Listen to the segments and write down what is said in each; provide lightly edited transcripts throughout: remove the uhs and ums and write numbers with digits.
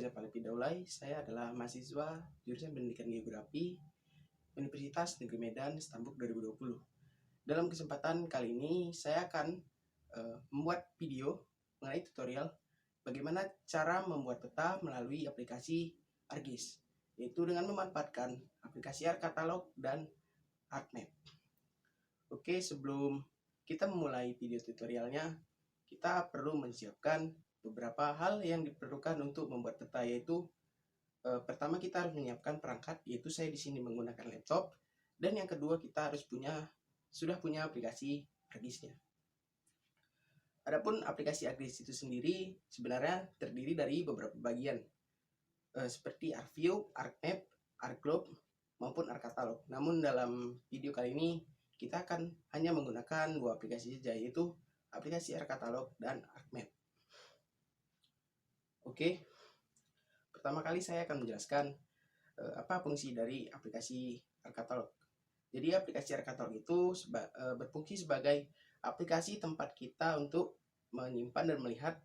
saya Palepi Daulay. Saya adalah mahasiswa jurusan Pendidikan Geografi Universitas Negeri Medan Stambuk 2020. Dalam kesempatan kali ini saya akan membuat video mengenai tutorial bagaimana cara membuat peta melalui aplikasi ArcGIS, yaitu dengan memanfaatkan aplikasi ArcCatalog dan ArcMap. Oke, sebelum kita memulai video tutorialnya, kita perlu menyiapkan beberapa hal yang diperlukan untuk membuat peta, yaitu pertama kita harus menyiapkan perangkat, yaitu saya di sini menggunakan laptop, dan yang kedua kita harus sudah punya aplikasi ArcGIS-nya. Adapun aplikasi ArcGIS itu sendiri sebenarnya terdiri dari beberapa bagian seperti ArcView, ArcMap, ArcGlobe maupun ArcCatalog. Namun dalam video kali ini kita akan hanya menggunakan dua aplikasi saja, yaitu aplikasi ArcCatalog dan ArcMap. Oke, pertama kali saya akan menjelaskan apa fungsi dari aplikasi ArcCatalog. Jadi aplikasi ArcCatalog itu berfungsi sebagai aplikasi tempat kita untuk menyimpan dan melihat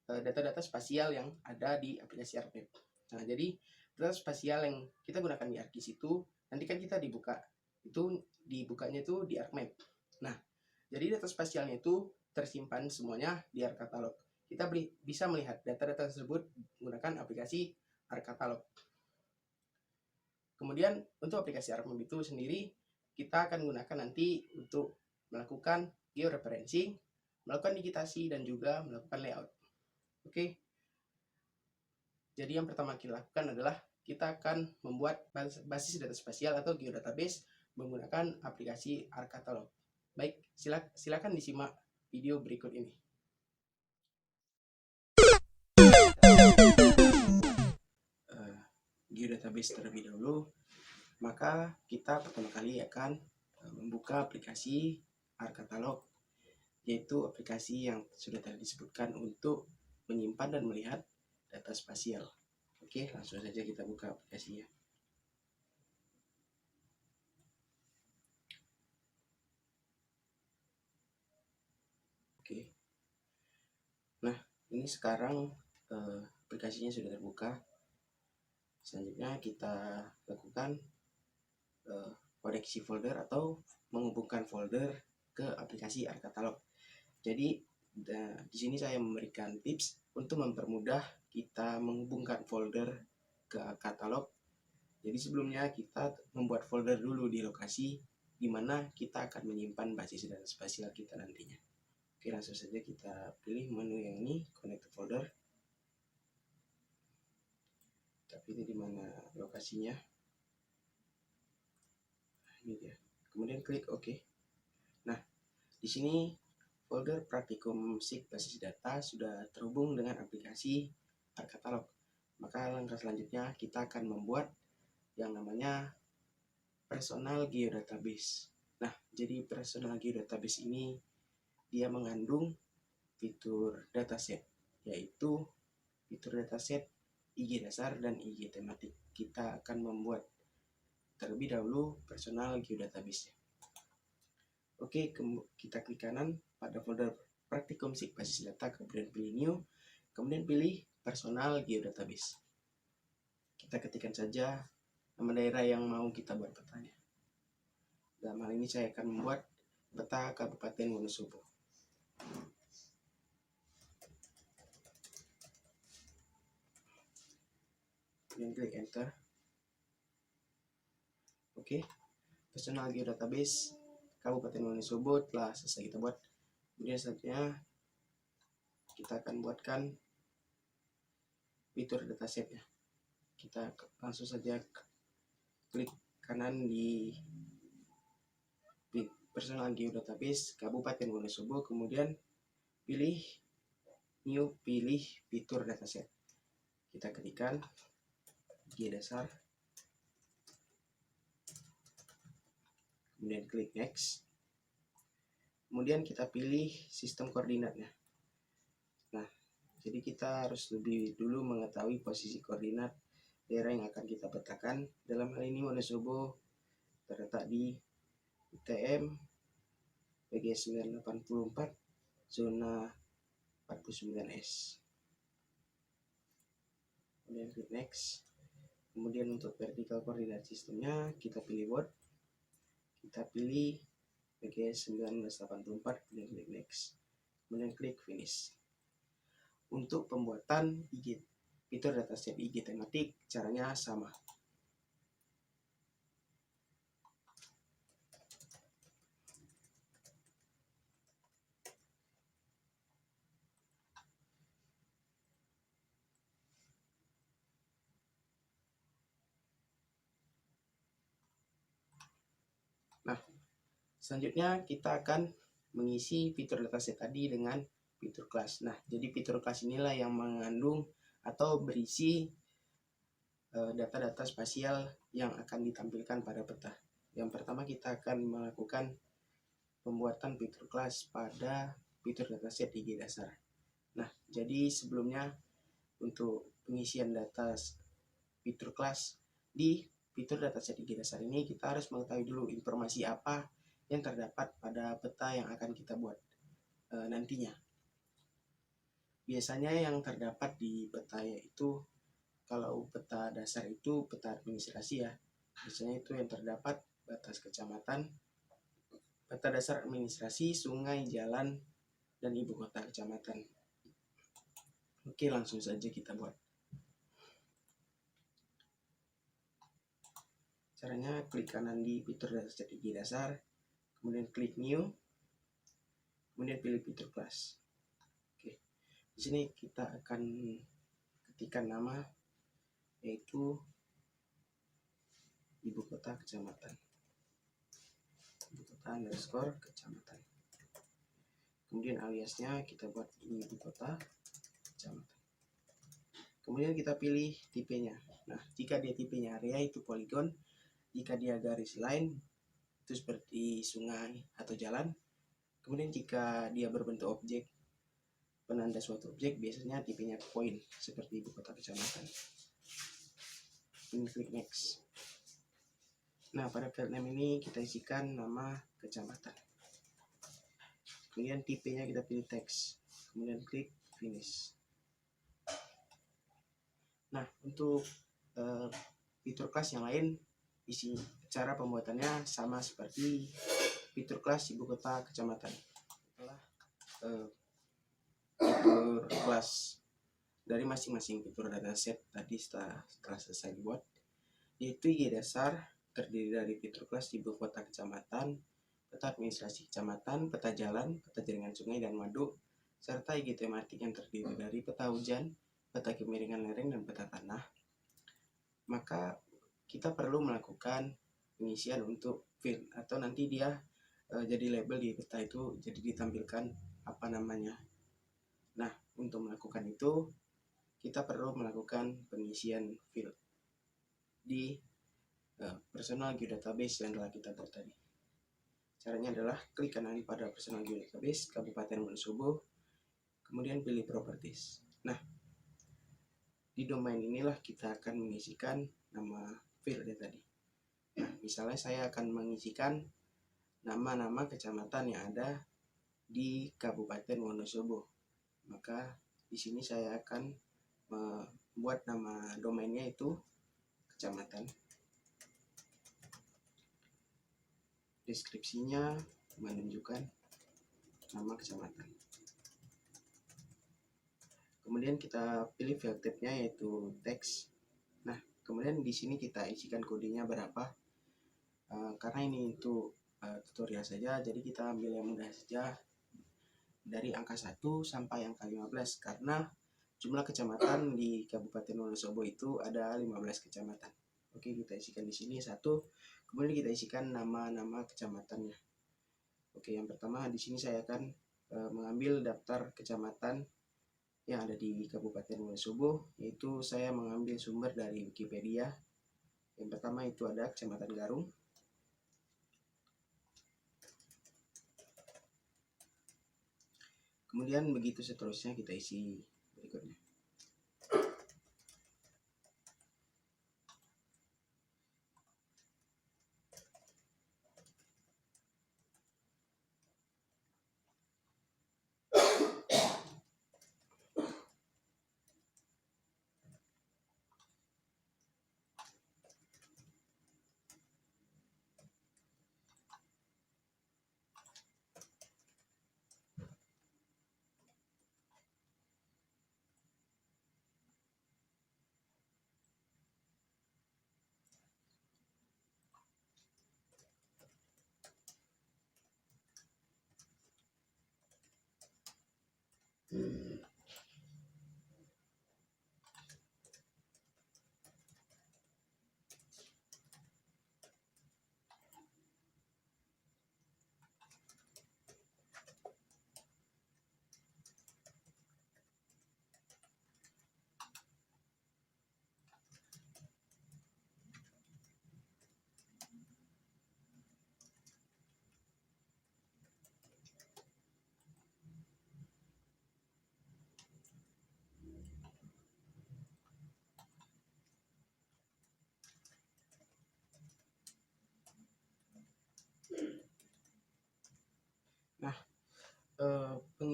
data-data spasial yang ada di aplikasi ArcMap. Nah, jadi data spasial yang kita gunakan di ArcGIS itu nanti kan kita dibukanya itu di ArcMap. Nah, jadi data spasialnya itu tersimpan semuanya di ArcCatalog. Kita bisa melihat data-data tersebut menggunakan aplikasi ArcCatalog. Kemudian untuk aplikasi ArcMap itu sendiri kita akan gunakan nanti untuk melakukan georeferencing, melakukan digitasi, dan juga melakukan layout. Oke. Jadi yang pertama kita lakukan adalah kita akan membuat basis data spasial atau geodatabase menggunakan aplikasi ArcCatalog. Baik, silakan disimak video berikut ini. Geodatabase terlebih dahulu, maka kita pertama kali akan membuka aplikasi ArcCatalog, yaitu aplikasi yang sudah tadi disebutkan untuk menyimpan dan melihat data spasial. Oke, langsung saja kita buka aplikasinya. Oke, nah ini sekarang aplikasinya sudah terbuka. Selanjutnya kita lakukan koneksi folder atau menghubungkan folder ke aplikasi ArcCatalog. Jadi di sini saya memberikan tips untuk mempermudah kita menghubungkan folder ke ArcCatalog. Jadi sebelumnya kita membuat folder dulu di lokasi di mana kita akan menyimpan basis data spasial kita nantinya. Oke, langsung saja kita pilih menu yang ini, connect to folder. Tapi ini di mana lokasinya? Ini dia. Kemudian klik OK. Nah, di sini folder Praktikum SIG basis data sudah terhubung dengan aplikasi ArcCatalog. Maka langkah selanjutnya kita akan membuat yang namanya personal geodatabase. Nah, jadi personal geodatabase ini dia mengandung fitur dataset, yaitu fitur dataset IG dasar dan IG tematik. Kita akan membuat terlebih dahulu personal geodatabase. Oke, kita klik kanan pada folder Praktikum SIG basis data, kemudian pilih New, kemudian pilih personal geodatabase. Kita ketikkan saja nama daerah yang mau kita buat petanya. Dalam hal ini saya akan membuat peta Kabupaten Wonosobo. Kemudian klik enter. Oke, personal geodatabase Kabupaten Wonosobo telah selesai kita buat. Kemudian selanjutnya kita akan buatkan fitur datasetnya. Kita langsung saja klik kanan di personal geodatabase Kabupaten Wonosobo, kemudian pilih new, pilih fitur dataset. Kita ketikkan IG dasar, kemudian klik next, kemudian kita pilih sistem koordinatnya. Nah, jadi kita harus lebih dulu mengetahui posisi koordinat daerah yang akan kita petakan. Dalam hal ini Wonosobo terletak di UTM PG 984 zona 49S. kemudian klik next. Kemudian untuk vertical coordinate sistemnya kita pilih Word, kita pilih PGS 1984, kemudian klik next, kemudian klik finish. Untuk pembuatan fitur dataset IG tematik caranya sama. Nah, selanjutnya kita akan mengisi fitur dataset tadi dengan fitur kelas. Nah, jadi fitur kelas inilah yang mengandung atau berisi data-data spasial yang akan ditampilkan pada peta. Yang pertama kita akan melakukan pembuatan fitur kelas pada fitur dataset IG dasar. Nah, jadi sebelumnya untuk pengisian data fitur kelas di fitur dataset IG dasar ini kita harus mengetahui dulu informasi apa yang terdapat pada peta yang akan kita buat nantinya. Biasanya yang terdapat di peta yaitu, kalau peta dasar itu peta administrasi ya, biasanya itu yang terdapat batas kecamatan, peta dasar administrasi, sungai, jalan, dan ibu kota kecamatan. Oke, langsung saja kita buat. Caranya klik kanan di fitur dataset IG dasar, kemudian klik new, kemudian pilih fitur kelas. Oke, di sini kita akan ketikkan nama yaitu ibu kota kecamatan, ibu kota underscore kecamatan. Kemudian aliasnya kita buat ibu kota kecamatan. Kemudian kita pilih tipenya. Nah, jika dia tipenya area itu poligon, jika dia garis line itu seperti sungai atau jalan. Kemudian jika dia berbentuk objek, penanda suatu objek, biasanya tipenya point seperti ibu kota kecamatan. Ini klik next. Nah, pada field name ini kita isikan nama kecamatan. Kemudian tipenya kita pilih teks, kemudian klik finish. Nah, untuk fitur kelas yang lain, cara pembuatannya sama seperti fitur kelas ibu kota kecamatan. Setelah fitur kelas dari masing-masing fitur dataset tadi setelah selesai dibuat, yaitu IG dasar terdiri dari fitur kelas ibu kota kecamatan, peta administrasi kecamatan, peta jalan, peta jaringan sungai dan waduk, serta IG tematik yang terdiri dari peta hujan, peta kemiringan lereng, dan peta tanah. Maka kita perlu melakukan pengisian untuk field, atau nanti dia jadi label di peta itu jadi ditampilkan apa namanya. Nah, untuk melakukan itu kita perlu melakukan pengisian field di personal geodatabase yang telah kita buat tadi. Caranya adalah klik kanan pada personal geodatabase Kabupaten Wonosobo, kemudian pilih properties. Nah, di domain inilah kita akan mengisikan nama field tadi. Nah, misalnya saya akan mengisikan nama-nama kecamatan yang ada di Kabupaten Wonosobo. Maka di sini saya akan membuat nama domainnya itu kecamatan. Deskripsinya menunjukkan nama kecamatan. Kemudian kita pilih field type-nya yaitu teks. Nah, kemudian di sini kita isikan kodenya berapa. Karena ini untuk tutorial saja, jadi kita ambil yang mudah saja dari angka 1 sampai angka 15, karena jumlah kecamatan di Kabupaten Wonosobo itu ada 15 kecamatan. Oke, kita isikan di sini 1, kemudian kita isikan nama-nama kecamatannya. Oke, yang pertama di sini saya akan mengambil daftar kecamatan yang ada di Kabupaten Wonosobo, yaitu saya mengambil sumber dari Wikipedia. Yang pertama itu ada Kecamatan Garung. Kemudian begitu seterusnya kita isi berikutnya.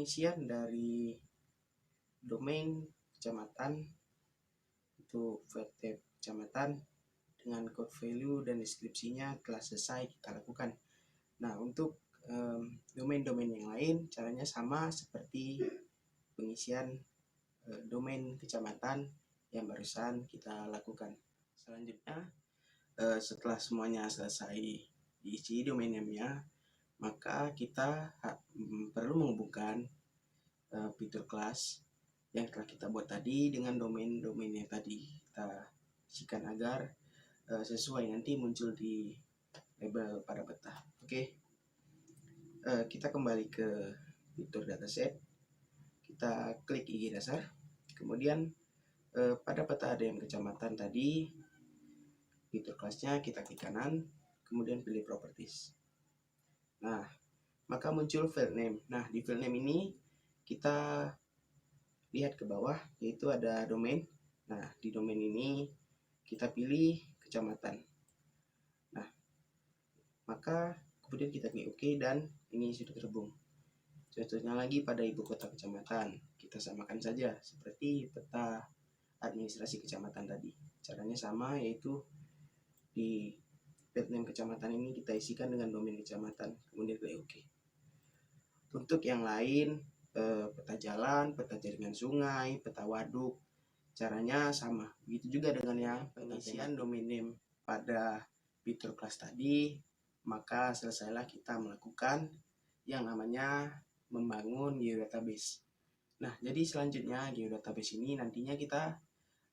pengisian dari domain kecamatan untuk VT kecamatan dengan code value dan deskripsinya telah selesai kita lakukan. Nah, untuk domain-domain yang lain caranya sama seperti pengisian domain kecamatan yang barusan kita lakukan. Selanjutnya, setelah semuanya selesai diisi domain name-nya, maka kita perlu menghubungkan fitur kelas yang telah kita buat tadi dengan domain-domain yang tadi kita isikan agar sesuai nanti muncul di label pada peta. Oke, kita kembali ke fitur dataset, kita klik IG dasar, kemudian pada peta ADM kecamatan tadi fitur kelasnya kita klik kanan, kemudian pilih properties. Nah, maka muncul field name. Nah, di field name ini kita lihat ke bawah, yaitu ada domain. Nah, di domain ini kita pilih kecamatan. Nah, maka kemudian kita klik OK dan ini sudah terhubung. Contohnya lagi pada ibu kota kecamatan, kita samakan saja seperti peta administrasi kecamatan tadi. Caranya sama, yaitu di field name kecamatan ini kita isikan dengan domain kecamatan, kemudian klik OK. Untuk yang lain, peta jalan, peta jaringan sungai, peta waduk, caranya sama. Begitu juga dengan yang pengisian domain name pada fitur kelas tadi, maka selesailah kita melakukan yang namanya membangun geodatabase. Nah, jadi selanjutnya geodatabase ini nantinya kita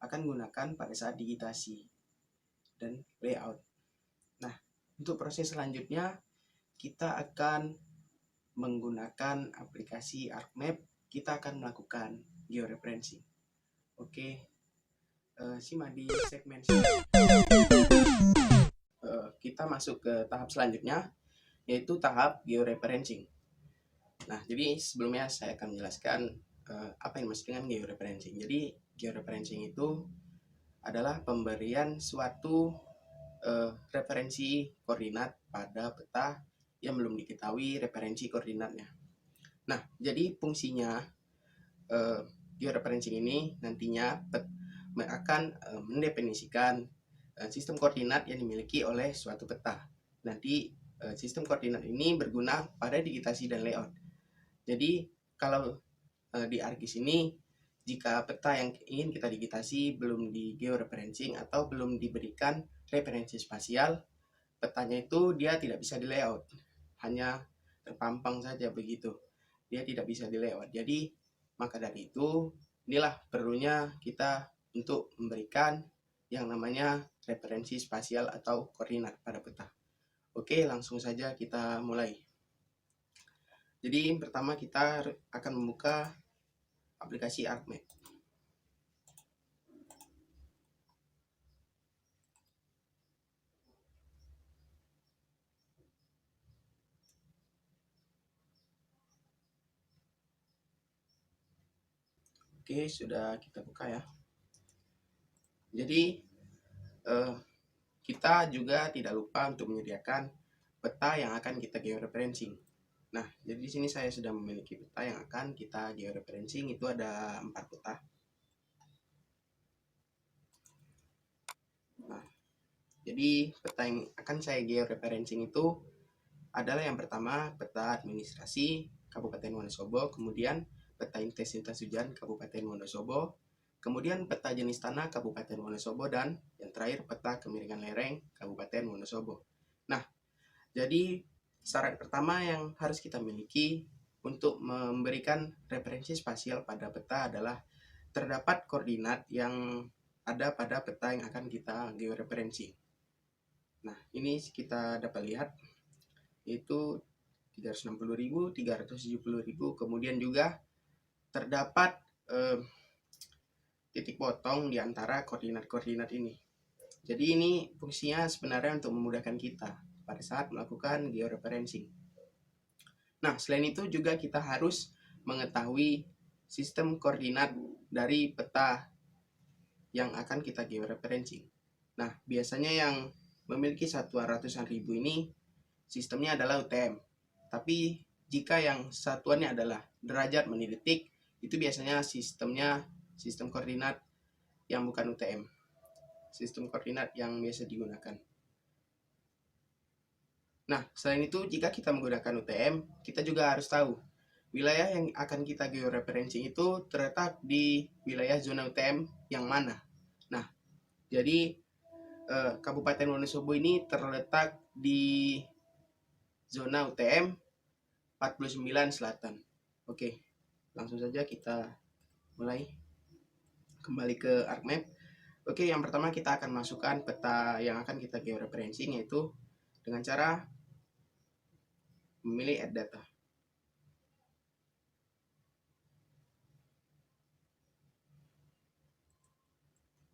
akan gunakan pada saat digitasi dan layout. Nah, untuk proses selanjutnya kita akan menggunakan aplikasi ArcMap, kita akan melakukan georeferencing. Oke, simak di segmen kita masuk ke tahap selanjutnya, yaitu tahap georeferencing. Nah, jadi sebelumnya saya akan menjelaskan apa yang dimaksud dengan georeferencing. Jadi georeferencing itu adalah pemberian suatu referensi koordinat pada peta yang belum diketahui referensi koordinatnya. Nah, jadi fungsinya georeferencing ini nantinya akan mendefinisikan sistem koordinat yang dimiliki oleh suatu peta. Nanti sistem koordinat ini berguna pada digitasi dan layout. Jadi kalau di ArcGIS ini, jika peta yang ingin kita digitasi belum di georeferencing atau belum diberikan referensi spasial, petanya itu dia tidak bisa di layout, hanya terpampang saja begitu, dia tidak bisa di layout. Jadi maka dari itu inilah perlunya kita untuk memberikan yang namanya referensi spasial atau koordinat pada peta. Oke, langsung saja kita mulai. Jadi pertama kita akan membuka aplikasi ArcMap. Oke, sudah kita buka ya. Jadi kita juga tidak lupa untuk menyediakan peta yang akan kita georeferencing. Nah, jadi di sini saya sudah memiliki peta yang akan kita georeferencing, itu ada 4 peta. Nah, jadi peta yang akan saya georeferencing itu adalah yang pertama peta administrasi Kabupaten Wonosobo, kemudian peta intensitas hujan Kabupaten Wonosobo, kemudian peta jenis tanah Kabupaten Wonosobo, dan yang terakhir peta kemiringan lereng Kabupaten Wonosobo. Nah, jadi syarat pertama yang harus kita miliki untuk memberikan referensi spasial pada peta adalah terdapat koordinat yang ada pada peta yang akan kita georeferensi. Nah, ini kita dapat lihat, yaitu 360.000, 370.000, kemudian juga terdapat titik potong di antara koordinat-koordinat ini. Jadi ini fungsinya sebenarnya untuk memudahkan kita pada saat melakukan georeferencing. Nah, selain itu juga kita harus mengetahui sistem koordinat dari peta yang akan kita georeferencing. Nah, biasanya yang memiliki satuan ratusan ribu ini sistemnya adalah UTM. Tapi jika yang satuannya adalah derajat menit detik, itu biasanya sistem koordinat yang bukan UTM, sistem koordinat yang biasa digunakan. Nah, selain itu jika kita menggunakan UTM, kita juga harus tahu wilayah yang akan kita georeferencing itu terletak di wilayah zona UTM yang mana. Nah, jadi Kabupaten Wonosobo ini terletak di zona UTM 49 Selatan. Oke, langsung saja kita mulai kembali ke ArcMap. Oke, yang pertama kita akan masukkan peta yang akan kita georeferencing, yaitu dengan cara memilih add data.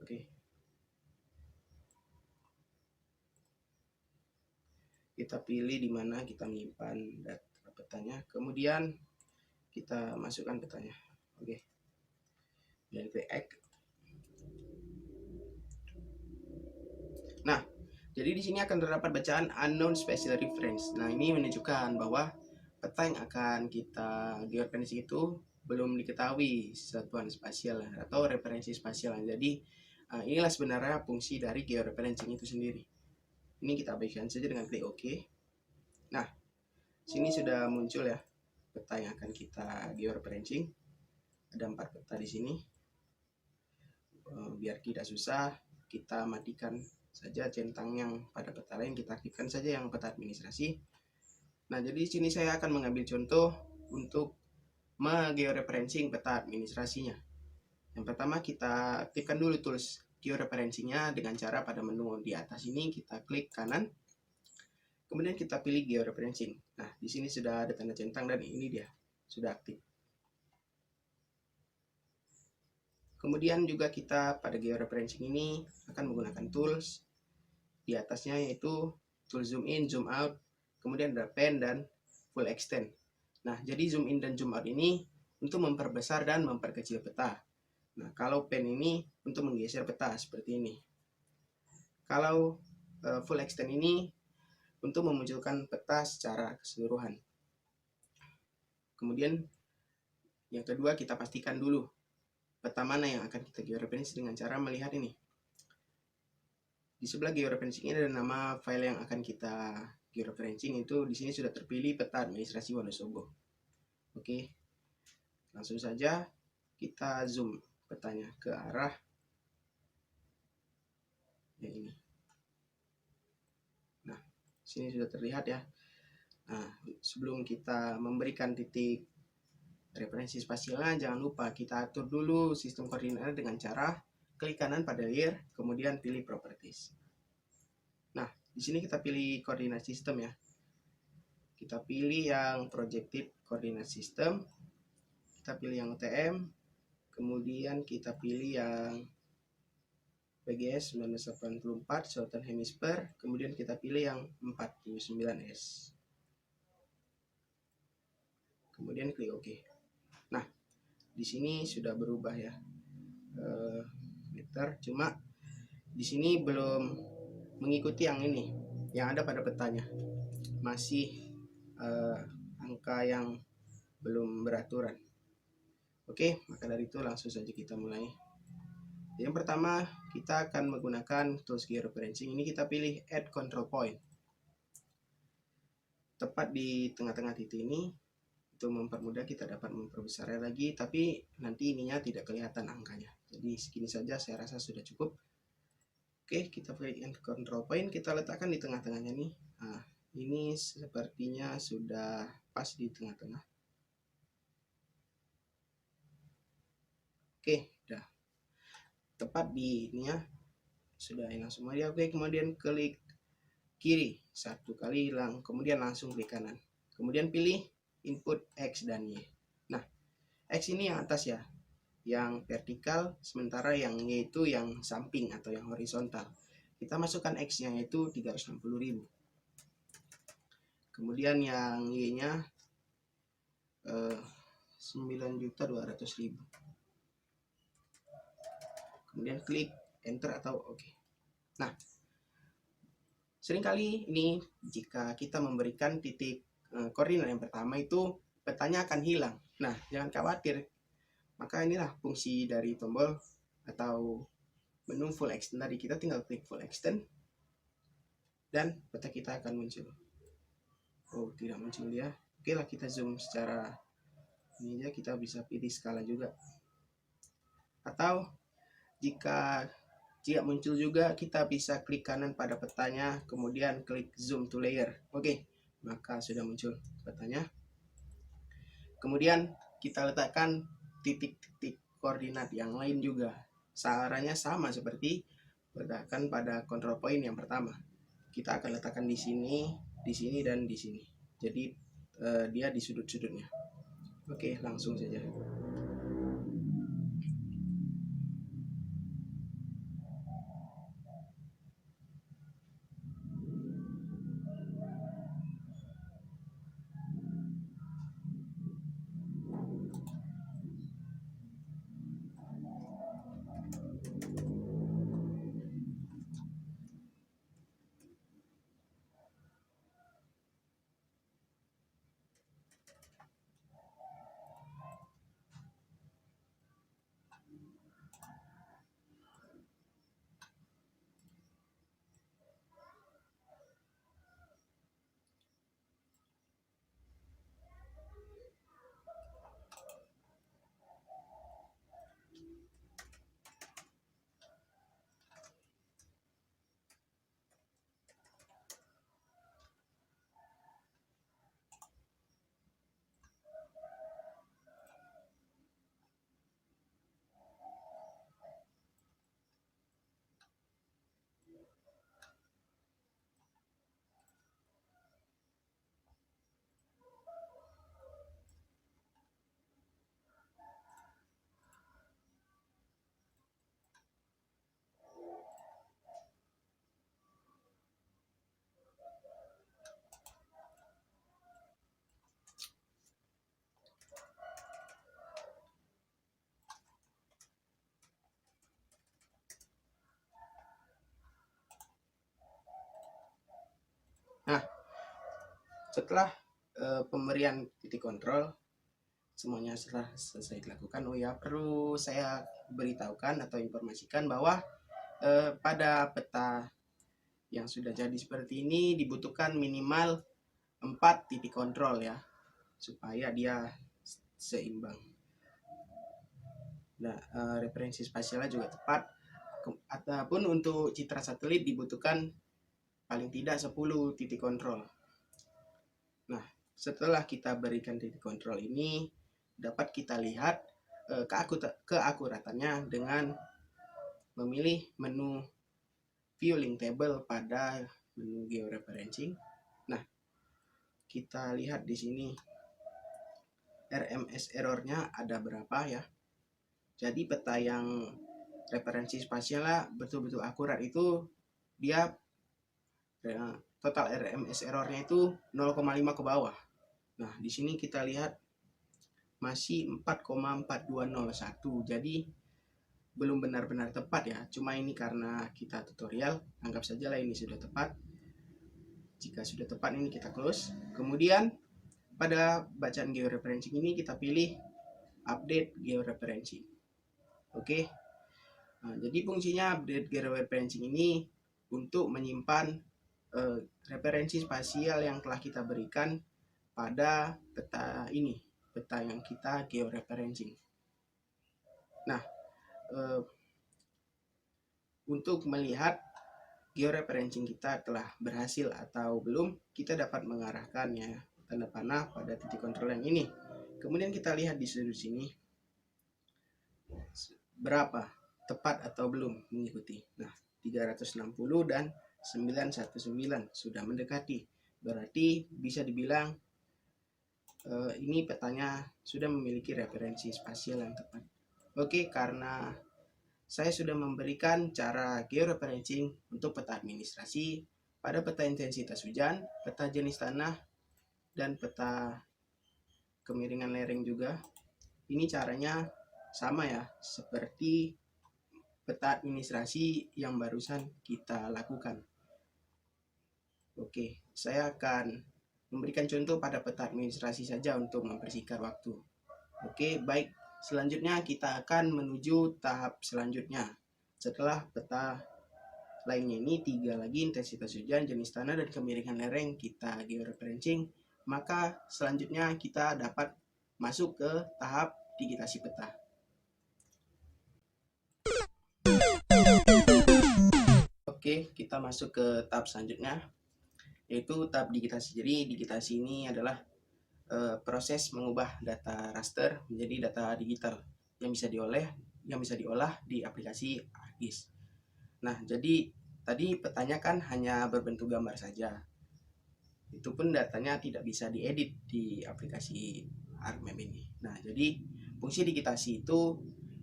Oke, kita pilih di mana kita menyimpan data petanya, kemudian kita masukkan petanya. Oke, dan klik add. Nah, jadi di sini akan terdapat bacaan unknown spatial reference. Nah, ini menunjukkan bahwa peta yang akan kita georeferencing itu belum diketahui satuan spasial atau referensi spasial. Jadi inilah sebenarnya fungsi dari georeferencing itu sendiri. Ini kita abaikan saja dengan klik OK. Nah, sini sudah muncul ya peta yang akan kita georeferencing. Ada 4 peta di sini. Biar tidak susah, kita matikan saja centang yang pada peta lain, kita aktifkan saja yang peta administrasi. Nah, jadi di sini saya akan mengambil contoh untuk menggeoreferencing peta administrasinya. Yang pertama kita aktifkan dulu tools georeferencingnya dengan cara pada menu di atas ini kita klik kanan, kemudian kita pilih georeferencing. Nah, di sini sudah ada tanda centang dan ini dia sudah aktif. Kemudian juga kita pada georeferencing ini akan menggunakan tools di atasnya, yaitu tool zoom in, zoom out, kemudian ada pen dan full extend. Nah, jadi zoom in dan zoom out ini untuk memperbesar dan memperkecil peta. Nah, kalau pen ini untuk menggeser peta seperti ini. Kalau full extend ini untuk memunculkan peta secara keseluruhan. Kemudian yang kedua kita pastikan dulu peta mana yang akan kita georeferencing dengan cara melihat ini. Di sebelah georeferencing ini ada nama file yang akan kita georeferencing, itu di sini sudah terpilih peta administrasi Wonosobo. Oke, langsung saja kita zoom petanya ke arah yang ini. Nah, sini sudah terlihat ya. Nah, sebelum kita memberikan titik referensi spasialnya, jangan lupa kita atur dulu sistem koordinatnya dengan cara klik kanan pada layer, kemudian pilih properties. Nah, di sini kita pilih koordinat sistem ya. Kita pilih yang projective coordinate system, kita pilih yang UTM, kemudian kita pilih yang PGS 1984 Southern Hemisphere, kemudian kita pilih yang 49S. Kemudian klik OK. Nah, di sini sudah berubah ya meter, cuma di sini belum mengikuti yang ini yang ada pada petanya, masih angka yang belum beraturan. Oke, maka dari itu langsung saja kita mulai. Yang pertama kita akan menggunakan tools georeferencing. Ini kita pilih add control point, tepat di tengah-tengah titik ini. Itu mempermudah kita dapat memperbesarnya lagi, tapi nanti ininya tidak kelihatan angkanya. Jadi segini saja saya rasa sudah cukup. Oke, kita pilih control point, kita letakkan di tengah-tengahnya nih. Nah, ini sepertinya sudah pas di tengah-tengah. Oke, udah tepat di ininya, sudah enak semua ya. Oke, kemudian klik kiri satu kali, kemudian langsung klik kanan, kemudian pilih input X dan Y. Nah, X ini yang atas ya, yang vertikal, sementara yang Y itu yang samping atau yang horizontal. Kita masukkan X nya yaitu 360.000. Kemudian yang Y nya 9.200.000. Kemudian klik enter atau OK. Nah, seringkali ini jika kita memberikan titik koordinat yang pertama itu petanya akan hilang. Nah, jangan khawatir. Maka inilah fungsi dari tombol atau menu full extend tadi. Kita tinggal klik full extend dan peta kita akan muncul. Oh, tidak muncul dia. Oke lah, kita zoom secara ini aja, kita bisa pilih skala juga. Atau jika tidak muncul juga, kita bisa klik kanan pada petanya, kemudian klik zoom to layer. Oke, maka sudah muncul petanya. Kemudian kita letakkan titik-titik koordinat yang lain juga. Caranya sama seperti letakkan pada control point yang pertama. Kita akan letakkan di sini, dan di sini. Jadi dia di sudut-sudutnya. Oke, langsung saja. Nah, setelah pemberian titik kontrol semuanya setelah selesai dilakukan, oh ya, perlu saya beritahukan atau informasikan bahwa pada peta yang sudah jadi seperti ini dibutuhkan minimal 4 titik kontrol ya, supaya dia seimbang. Nah, referensi spasialnya juga tepat. Ataupun untuk citra satelit dibutuhkan paling tidak 10 titik kontrol. Nah, setelah kita berikan titik kontrol ini, dapat kita lihat keakuratannya dengan memilih menu view link table pada menu georeferencing. Nah, kita lihat di sini RMS errornya ada berapa ya. Jadi peta yang referensi spasialnya betul-betul akurat itu dia total RMS errornya itu 0,5 ke bawah. Nah, di sini kita lihat masih 4,4201. Jadi belum benar-benar tepat ya. Cuma ini karena kita tutorial, anggap saja lah ini sudah tepat. Jika sudah tepat ini kita close. Kemudian pada bacaan georeferencing ini kita pilih update georeferencing. Oke. Nah, jadi fungsinya update georeferencing ini untuk menyimpan referensi spasial yang telah kita berikan pada peta ini, peta yang kita georeferencing. Nah, untuk melihat georeferencing kita telah berhasil atau belum, kita dapat mengarahkannya tanda panah pada titik kontrol yang ini. Kemudian kita lihat di sudut sini berapa tepat atau belum mengikuti. Nah, 360 dan 919 sudah mendekati. Berarti bisa dibilang ini petanya sudah memiliki referensi spasial yang tepat. Oke, karena saya sudah memberikan cara georeferencing untuk peta administrasi pada peta intensitas hujan, peta jenis tanah, dan peta kemiringan lereng juga. Ini caranya sama ya, seperti peta administrasi yang barusan kita lakukan. Oke, saya akan memberikan contoh pada peta administrasi saja untuk mempersingkat waktu. Oke, baik. Selanjutnya kita akan menuju tahap selanjutnya. Setelah peta lainnya ini 3 lagi, intensitas hujan, jenis tanah, dan kemiringan lereng kita georeferencing, maka selanjutnya kita dapat masuk ke tahap digitasi peta. Oke, kita masuk ke tahap selanjutnya, yaitu tahap digitasi. Jadi digitasi ini adalah proses mengubah data raster menjadi data digital yang bisa diolah di aplikasi ArcGIS. Nah, jadi tadi petanya kan hanya berbentuk gambar saja. Itu pun datanya tidak bisa diedit di aplikasi ArcMap ini. Nah, jadi fungsi digitasi itu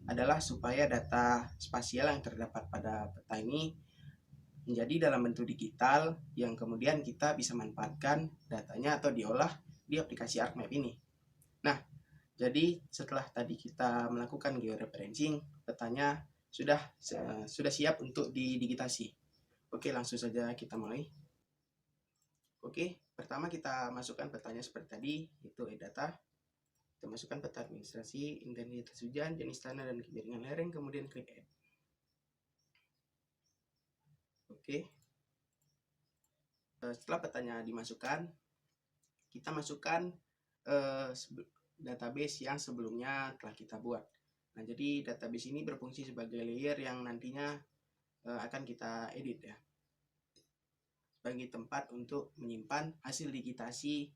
adalah supaya data spasial yang terdapat pada peta ini menjadi dalam bentuk digital yang kemudian kita bisa manfaatkan datanya atau diolah di aplikasi ArcMap ini. Nah, jadi setelah tadi kita melakukan georeferencing, petanya sudah siap untuk didigitasi. Oke, langsung saja kita mulai. Oke, pertama kita masukkan petanya seperti tadi, itu e-data. Kita masukkan peta administrasi, intensitas hujan, jenis tanah, dan kemiringan lereng, kemudian klik Add. Oke. Setelah petanya dimasukkan, kita masukkan database yang sebelumnya telah kita buat. Nah, jadi database ini berfungsi sebagai layer yang nantinya akan kita edit ya, sebagai tempat untuk menyimpan hasil digitasi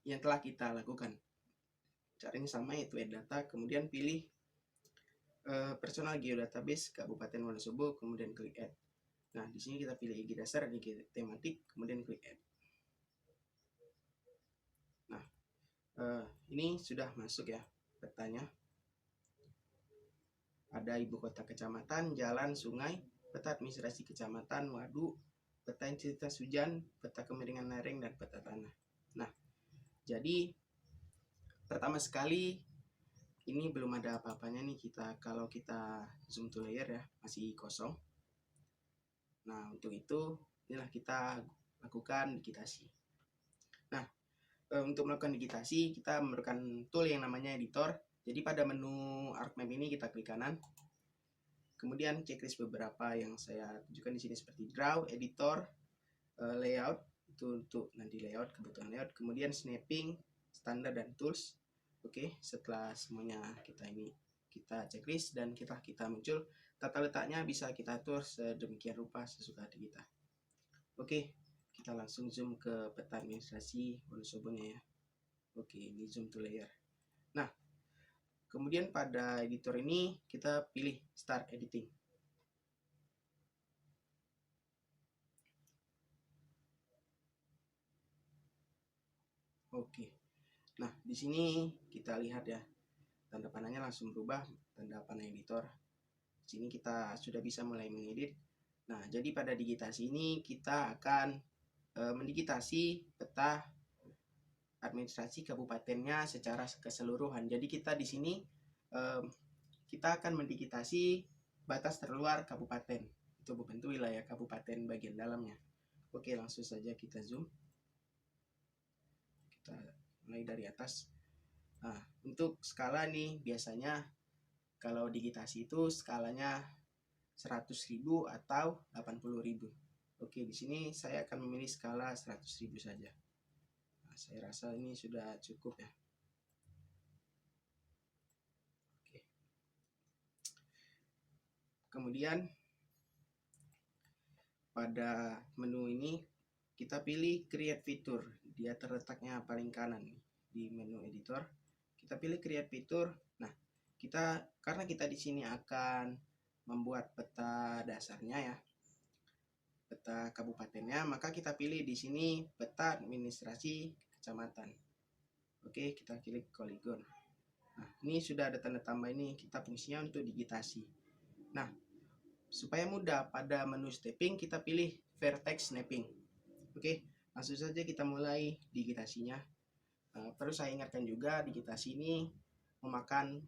yang telah kita lakukan. Caranya sama, yaitu add data, kemudian pilih personal geodatabase Kabupaten Wonosobo, kemudian klik add. Nah, di sini kita pilih IG dasar, IG tematik, kemudian klik add. Nah, ini sudah masuk ya petanya. Ada ibu kota kecamatan, jalan, sungai, peta administrasi kecamatan, waduk, peta intensitas hujan, peta kemiringan lereng, dan peta tanah. Nah, jadi pertama sekali ini belum ada apa-apanya nih, kalau kita zoom to layer ya, masih kosong. Nah, untuk itu inilah kita lakukan digitasi. Nah, untuk melakukan digitasi kita memerlukan tool yang namanya editor. Jadi pada menu ArcMap ini kita klik kanan. Kemudian checklist beberapa yang saya tunjukkan di sini seperti draw, editor, layout, itu untuk nanti layout, kebutuhan layout, kemudian snapping, standar, dan tools. Oke, setelah semuanya kita checklist dan kita muncul, tata letaknya bisa kita atur sedemikian rupa sesuka hati kita. Oke, kita langsung zoom ke peta administrasi Wonosobo-nya ya. Oke, ini zoom to layer. Nah, kemudian pada editor ini kita pilih start editing. Oke. Nah, di sini kita lihat ya, tanda panahnya langsung berubah, tanda panah editor. Di sini kita sudah bisa mulai mengedit. Nah, jadi pada digitasi ini kita akan mendigitasi peta administrasi kabupatennya secara keseluruhan. Jadi kita di sini kita akan mendigitasi batas terluar kabupaten. Itu bentuk wilayah kabupaten bagian dalamnya. Oke, langsung saja kita zoom. Kita mulai dari atas. Nah, untuk skala nih biasanya kalau digitasi itu skalanya 100.000 atau 80.000. Oke, di sini saya akan memilih skala 100.000 saja. Nah, saya rasa ini sudah cukup ya. Oke. Kemudian pada menu ini kita pilih create fitur. Dia terletaknya paling kanan di menu editor. Kita pilih create fitur. Nah, karena kita di sini akan membuat peta dasarnya ya, peta kabupatennya, maka kita pilih di sini peta administrasi kecamatan. Oke, kita klik polygon. Nah, ini sudah ada tanda tambah ini, kita fungsinya untuk digitasi. Nah, supaya mudah pada menu stepping kita pilih vertex snapping. Oke, langsung saja kita mulai digitasinya. Perlu saya ingatkan juga, digitasi ini memakan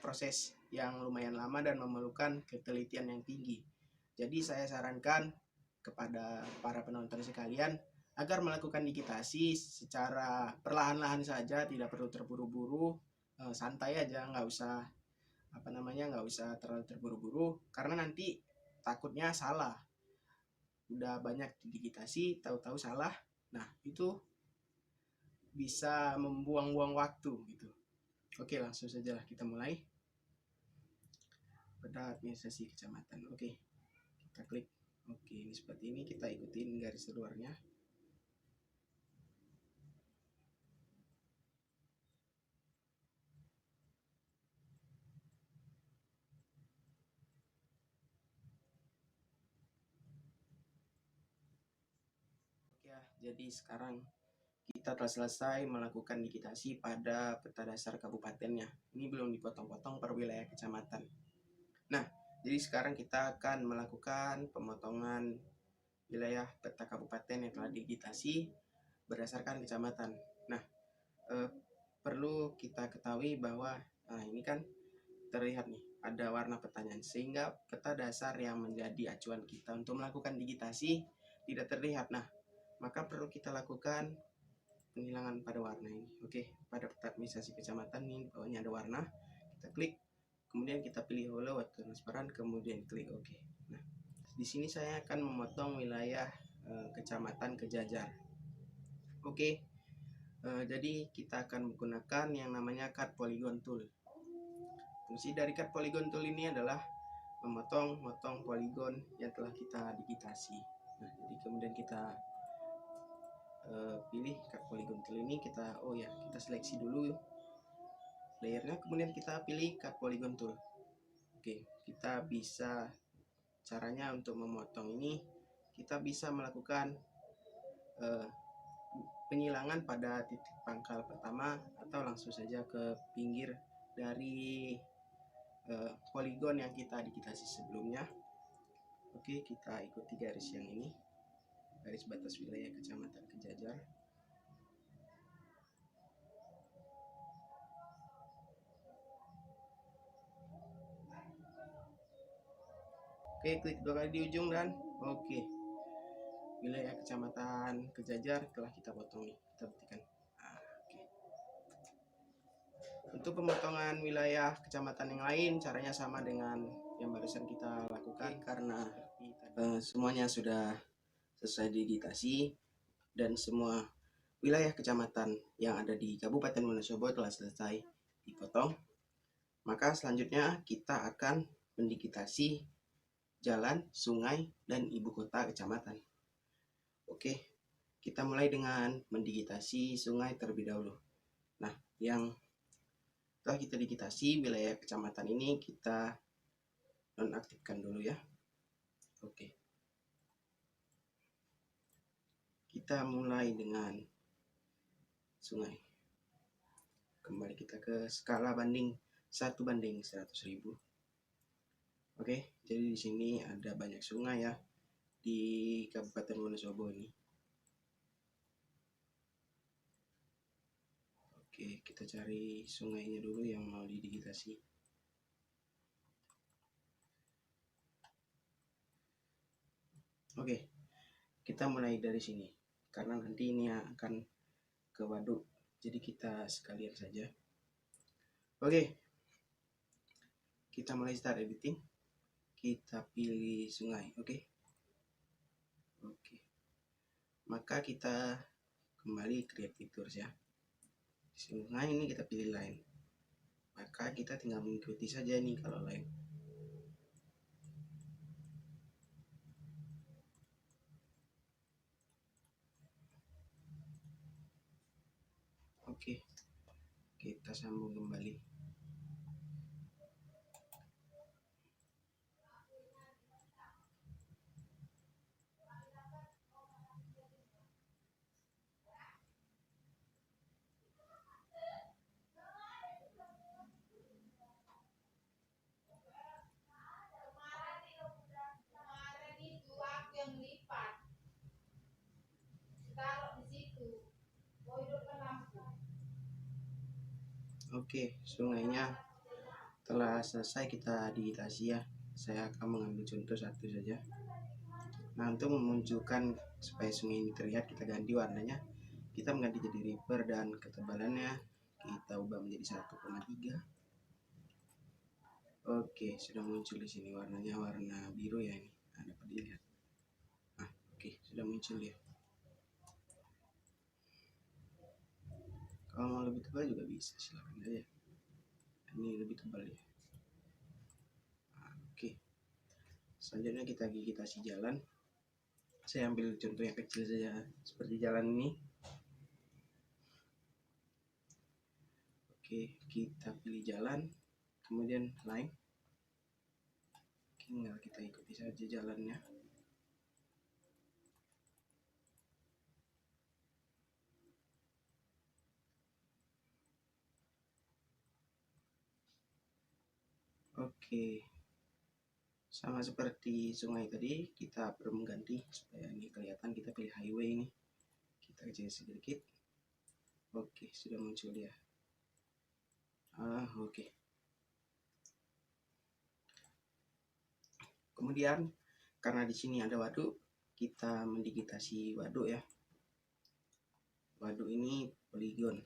proses yang lumayan lama dan memerlukan ketelitian yang tinggi. Jadi saya sarankan kepada para penonton sekalian agar melakukan digitasi secara perlahan-lahan saja, tidak perlu terburu-buru, santai aja, nggak usah nggak usah terlalu terburu-buru, karena nanti takutnya salah. Udah banyak digitasi, tahu-tahu salah, nah itu bisa membuang-buang waktu gitu. Oke, langsung saja lah kita mulai pada administrasi kecamatan. Oke, kita klik. Oke, ini seperti ini, kita ikutin garis luarnya. Oke ya, jadi sekarang kita telah selesai melakukan digitasi pada peta dasar kabupatennya. Ini belum dipotong-potong per wilayah kecamatan. Nah, jadi sekarang kita akan melakukan pemotongan wilayah peta kabupaten yang telah digitasi berdasarkan kecamatan. Nah, perlu kita ketahui bahwa ini kan terlihat nih ada warna petanya, sehingga peta dasar yang menjadi acuan kita untuk melakukan digitasi tidak terlihat. Nah, maka perlu kita lakukan penghilangan pada warna ini. Oke, pada peta administrasi kecamatan ini bawahnya ada warna, kita klik, kemudian kita pilih hollow atau transparan, kemudian klik OK. Nah, di sini saya akan memotong wilayah kecamatan Kejajar. Oke, jadi kita akan menggunakan yang namanya cut polygon tool. Fungsi dari cut polygon tool ini adalah memotong poligon yang telah kita digitasi. Nah, jadi kemudian kita pilih cut polygon tool ini, kita seleksi dulu layernya, kemudian kita pilih cut polygon tool. Oke, kita bisa caranya untuk memotong ini, kita bisa melakukan penyilangan pada titik pangkal pertama atau langsung saja ke pinggir dari poligon yang kita digitasi sebelumnya. Oke, kita ikuti garis yang ini, garis batas wilayah kecamatan Kejajar. Oke, klik 2 kali di ujung dan oke, wilayah kecamatan Kejajar telah kita potong nih, kita buktikan. Oke. Untuk pemotongan wilayah kecamatan yang lain caranya sama dengan yang barusan kita lakukan. Karena semuanya sudah selesai digitasi dan semua wilayah kecamatan yang ada di Kabupaten Wonosobo telah selesai dipotong, maka selanjutnya kita akan mendigitasi jalan, sungai, dan ibu kota kecamatan. Oke, kita mulai dengan mendigitasi sungai terlebih dahulu. Nah, yang setelah kita digitasi wilayah kecamatan ini, kita nonaktifkan dulu ya. Oke, kita mulai dengan sungai. Kembali kita ke skala banding 1:100.000. Oke, jadi di sini ada banyak sungai ya di Kabupaten Wonosobo ini. Oke, kita cari sungainya dulu yang mau didigitasi. Oke, kita mulai dari sini karena nanti ini akan ke waduk, jadi kita sekalian saja. Oke, kita mulai start editing. Kita pilih sungai. Oke, maka kita kembali create features ya. Sungai ini kita pilih line, maka kita tinggal mengikuti saja nih kalau line. Oke, kita sambung kembali. Oke, sungainya telah selesai kita digitasi ya. Saya akan mengambil contoh satu saja. Nah, untuk memunculkan supaya sungai ini terlihat, kita ganti warnanya. Kita mengganti jadi river dan ketebalannya kita ubah menjadi 1,3. Oke, sudah muncul di sini warnanya, warna biru ya ini. Nah, dapat dilihat. Nah, oke, sudah muncul ya. Kalau mau lebih tebal juga bisa, silahkan aja. Ini lebih tebal ya. Nah, oke. Selanjutnya kita gigitasi jalan. Saya ambil contoh yang kecil saja, seperti jalan ini. Oke, kita pilih jalan, kemudian line. Tinggal kita ikuti saja jalannya. Oke, sama seperti sungai tadi, kita perlu mengganti supaya ini kelihatan. Kita pilih highway ini, kita kecil sedikit. Oke, sudah muncul ya. Oke. Kemudian karena di sini ada waduk, kita mendigitasi waduk ya. Waduk ini poligon.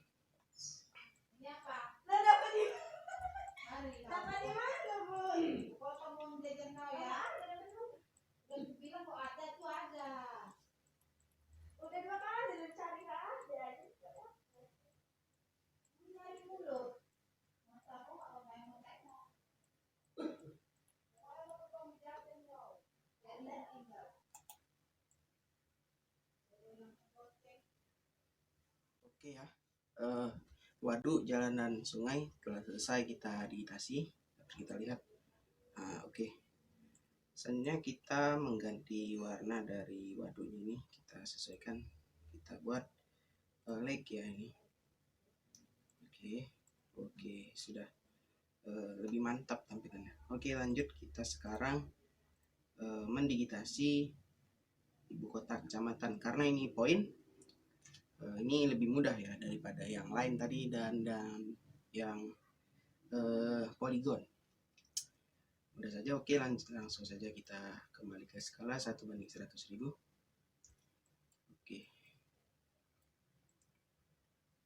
Oke ya, waduk, jalan dan sungai telah selesai kita digitasi. Kita lihat. Oke. Selanjutnya kita mengganti warna dari waduk ini, kita sesuaikan. Kita buat lake ya ini. Oke, sudah lebih mantap tampilannya. Oke, lanjut. Kita sekarang mendigitasi ibu kota kecamatan. Karena ini poin, ini lebih mudah ya daripada yang lain tadi dan yang poligon. Mudah saja. Oke, langsung saja kita kembali ke skala 1:100.000. Oke,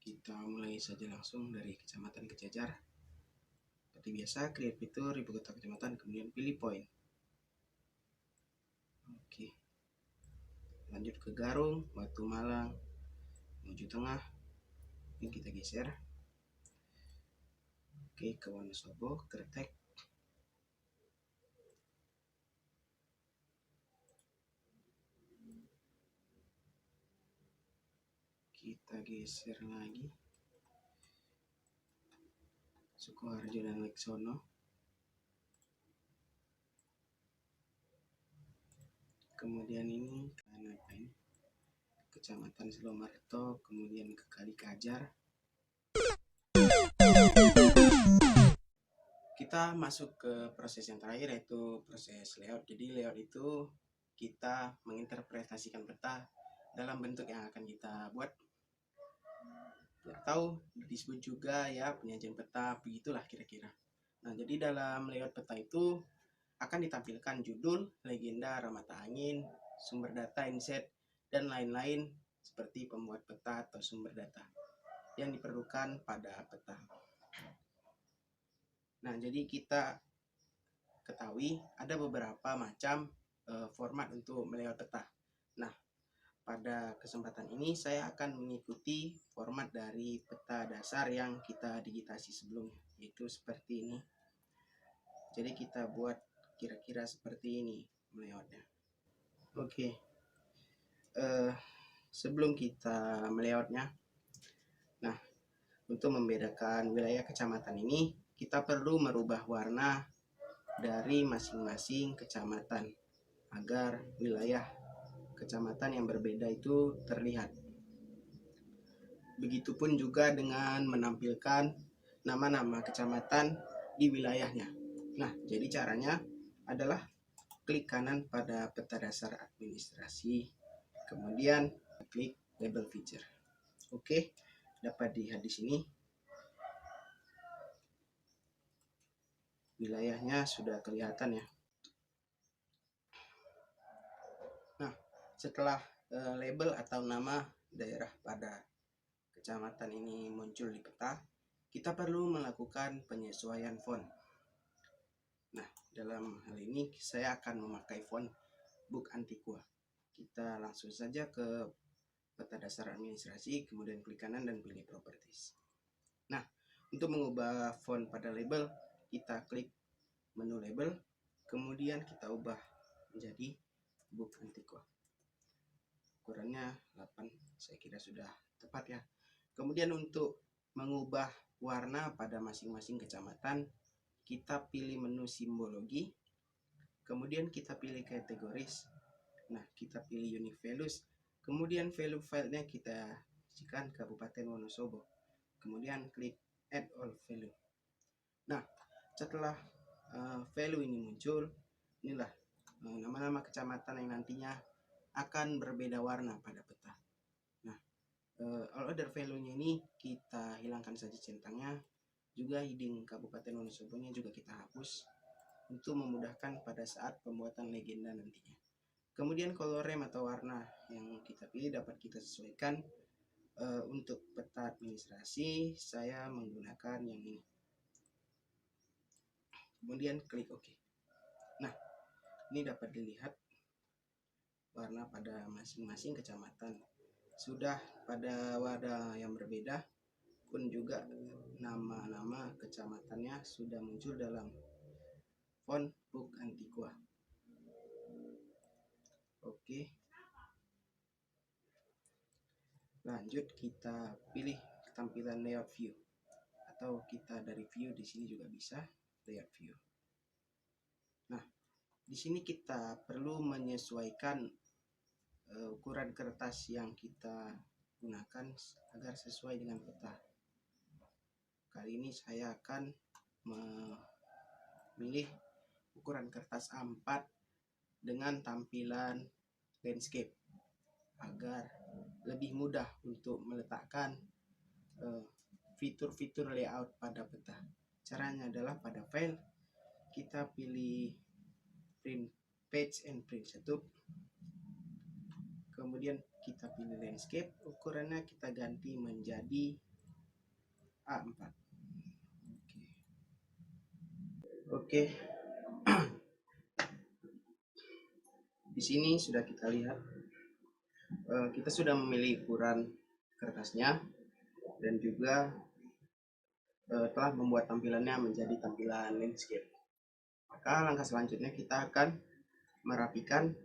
kita mulai saja langsung dari kecamatan ke Jajar. Seperti biasa, create fitur ibu kota kecamatan, kemudian pilih poin. Oke, lanjut ke Garung, Batu Malang, menuju tengah. Ini kita geser. Oke, ke Wonosobo, Kretek. Kita geser lagi, Sukoharjo dan Leksono. Kemudian ini apa ini? Kecamatan Selomarto, kemudian ke Kalikajar. Kita masuk ke proses yang terakhir, yaitu proses layout. Jadi layout itu kita menginterpretasikan peta dalam bentuk yang akan kita buat, atau disebut juga ya penyajian peta, begitulah kira-kira. Nah, jadi dalam layout peta itu akan ditampilkan judul, legenda, arah mata angin, sumber data, inset, dan lain-lain seperti pembuat peta atau sumber data yang diperlukan pada peta. Nah, jadi kita ketahui ada beberapa macam format untuk melayout peta. Nah, pada kesempatan ini saya akan mengikuti format dari peta dasar yang kita digitasi sebelumnya, yaitu seperti ini. Jadi kita buat kira-kira seperti ini melayoutnya. Oke, sebelum kita melayoutnya, nah, untuk membedakan wilayah kecamatan ini, kita perlu merubah warna dari masing-masing kecamatan agar wilayah kecamatan yang berbeda itu terlihat. Begitupun juga dengan menampilkan nama-nama kecamatan di wilayahnya. Nah, jadi caranya adalah klik kanan pada peta dasar administrasi, kemudian klik label feature. Oke, dapat dilihat di sini wilayahnya sudah kelihatan ya. Setelah label atau nama daerah pada kecamatan ini muncul di peta, kita perlu melakukan penyesuaian font. Nah, dalam hal ini saya akan memakai font Book Antiqua. Kita langsung saja ke peta dasar administrasi, kemudian klik kanan dan pilih properties. Nah, untuk mengubah font pada label, kita klik menu label, kemudian kita ubah menjadi Book Antiqua. Ukurannya 8, saya kira sudah tepat ya. Kemudian untuk mengubah warna pada masing-masing kecamatan, kita pilih menu simbologi, kemudian kita pilih kategoris. Nah, kita pilih unique values, kemudian value filenya kita isikan Kabupaten Wonosobo, kemudian klik add all value. Nah, setelah value ini muncul, inilah nama-nama kecamatan yang nantinya akan berbeda warna pada peta. Nah, all other value-nya ini kita hilangkan saja centangnya, juga heading Kabupaten Wonosobo-nya juga kita hapus untuk memudahkan pada saat pembuatan legenda nantinya. Kemudian color rem atau warna yang kita pilih dapat kita sesuaikan. Untuk peta administrasi saya menggunakan yang ini. Kemudian klik OK. Nah, ini dapat dilihat warna pada masing-masing kecamatan. Sudah pada warna yang berbeda pun juga nama-nama kecamatannya sudah muncul dalam font Book Antiqua. Oke. Lanjut kita pilih tampilan layout view, atau kita dari view di sini juga bisa layout view. Nah, di sini kita perlu menyesuaikan ukuran kertas yang kita gunakan agar sesuai dengan peta. Kali ini saya akan memilih ukuran kertas A4 dengan tampilan landscape agar lebih mudah untuk meletakkan fitur-fitur layout pada peta. Caranya adalah pada file kita pilih print page and print setup, kemudian kita pilih landscape, ukurannya kita ganti menjadi A4. Oke. Di sini sudah kita lihat kita sudah memilih ukuran kertasnya dan juga telah membuat tampilannya menjadi tampilan landscape. Maka langkah selanjutnya kita akan merapikan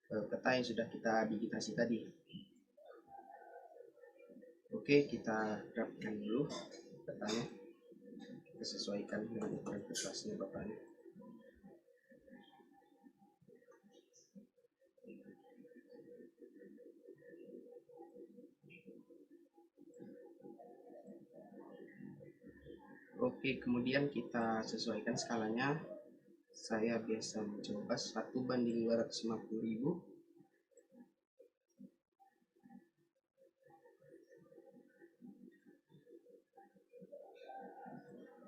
peta yang sudah kita digitasi tadi. Oke, kita rapikan dulu petanya, kita sesuaikan dengan ukuran kertasnya bapaknya. Oke, kemudian kita sesuaikan skalanya. Saya biasa mencoba 1:250.000.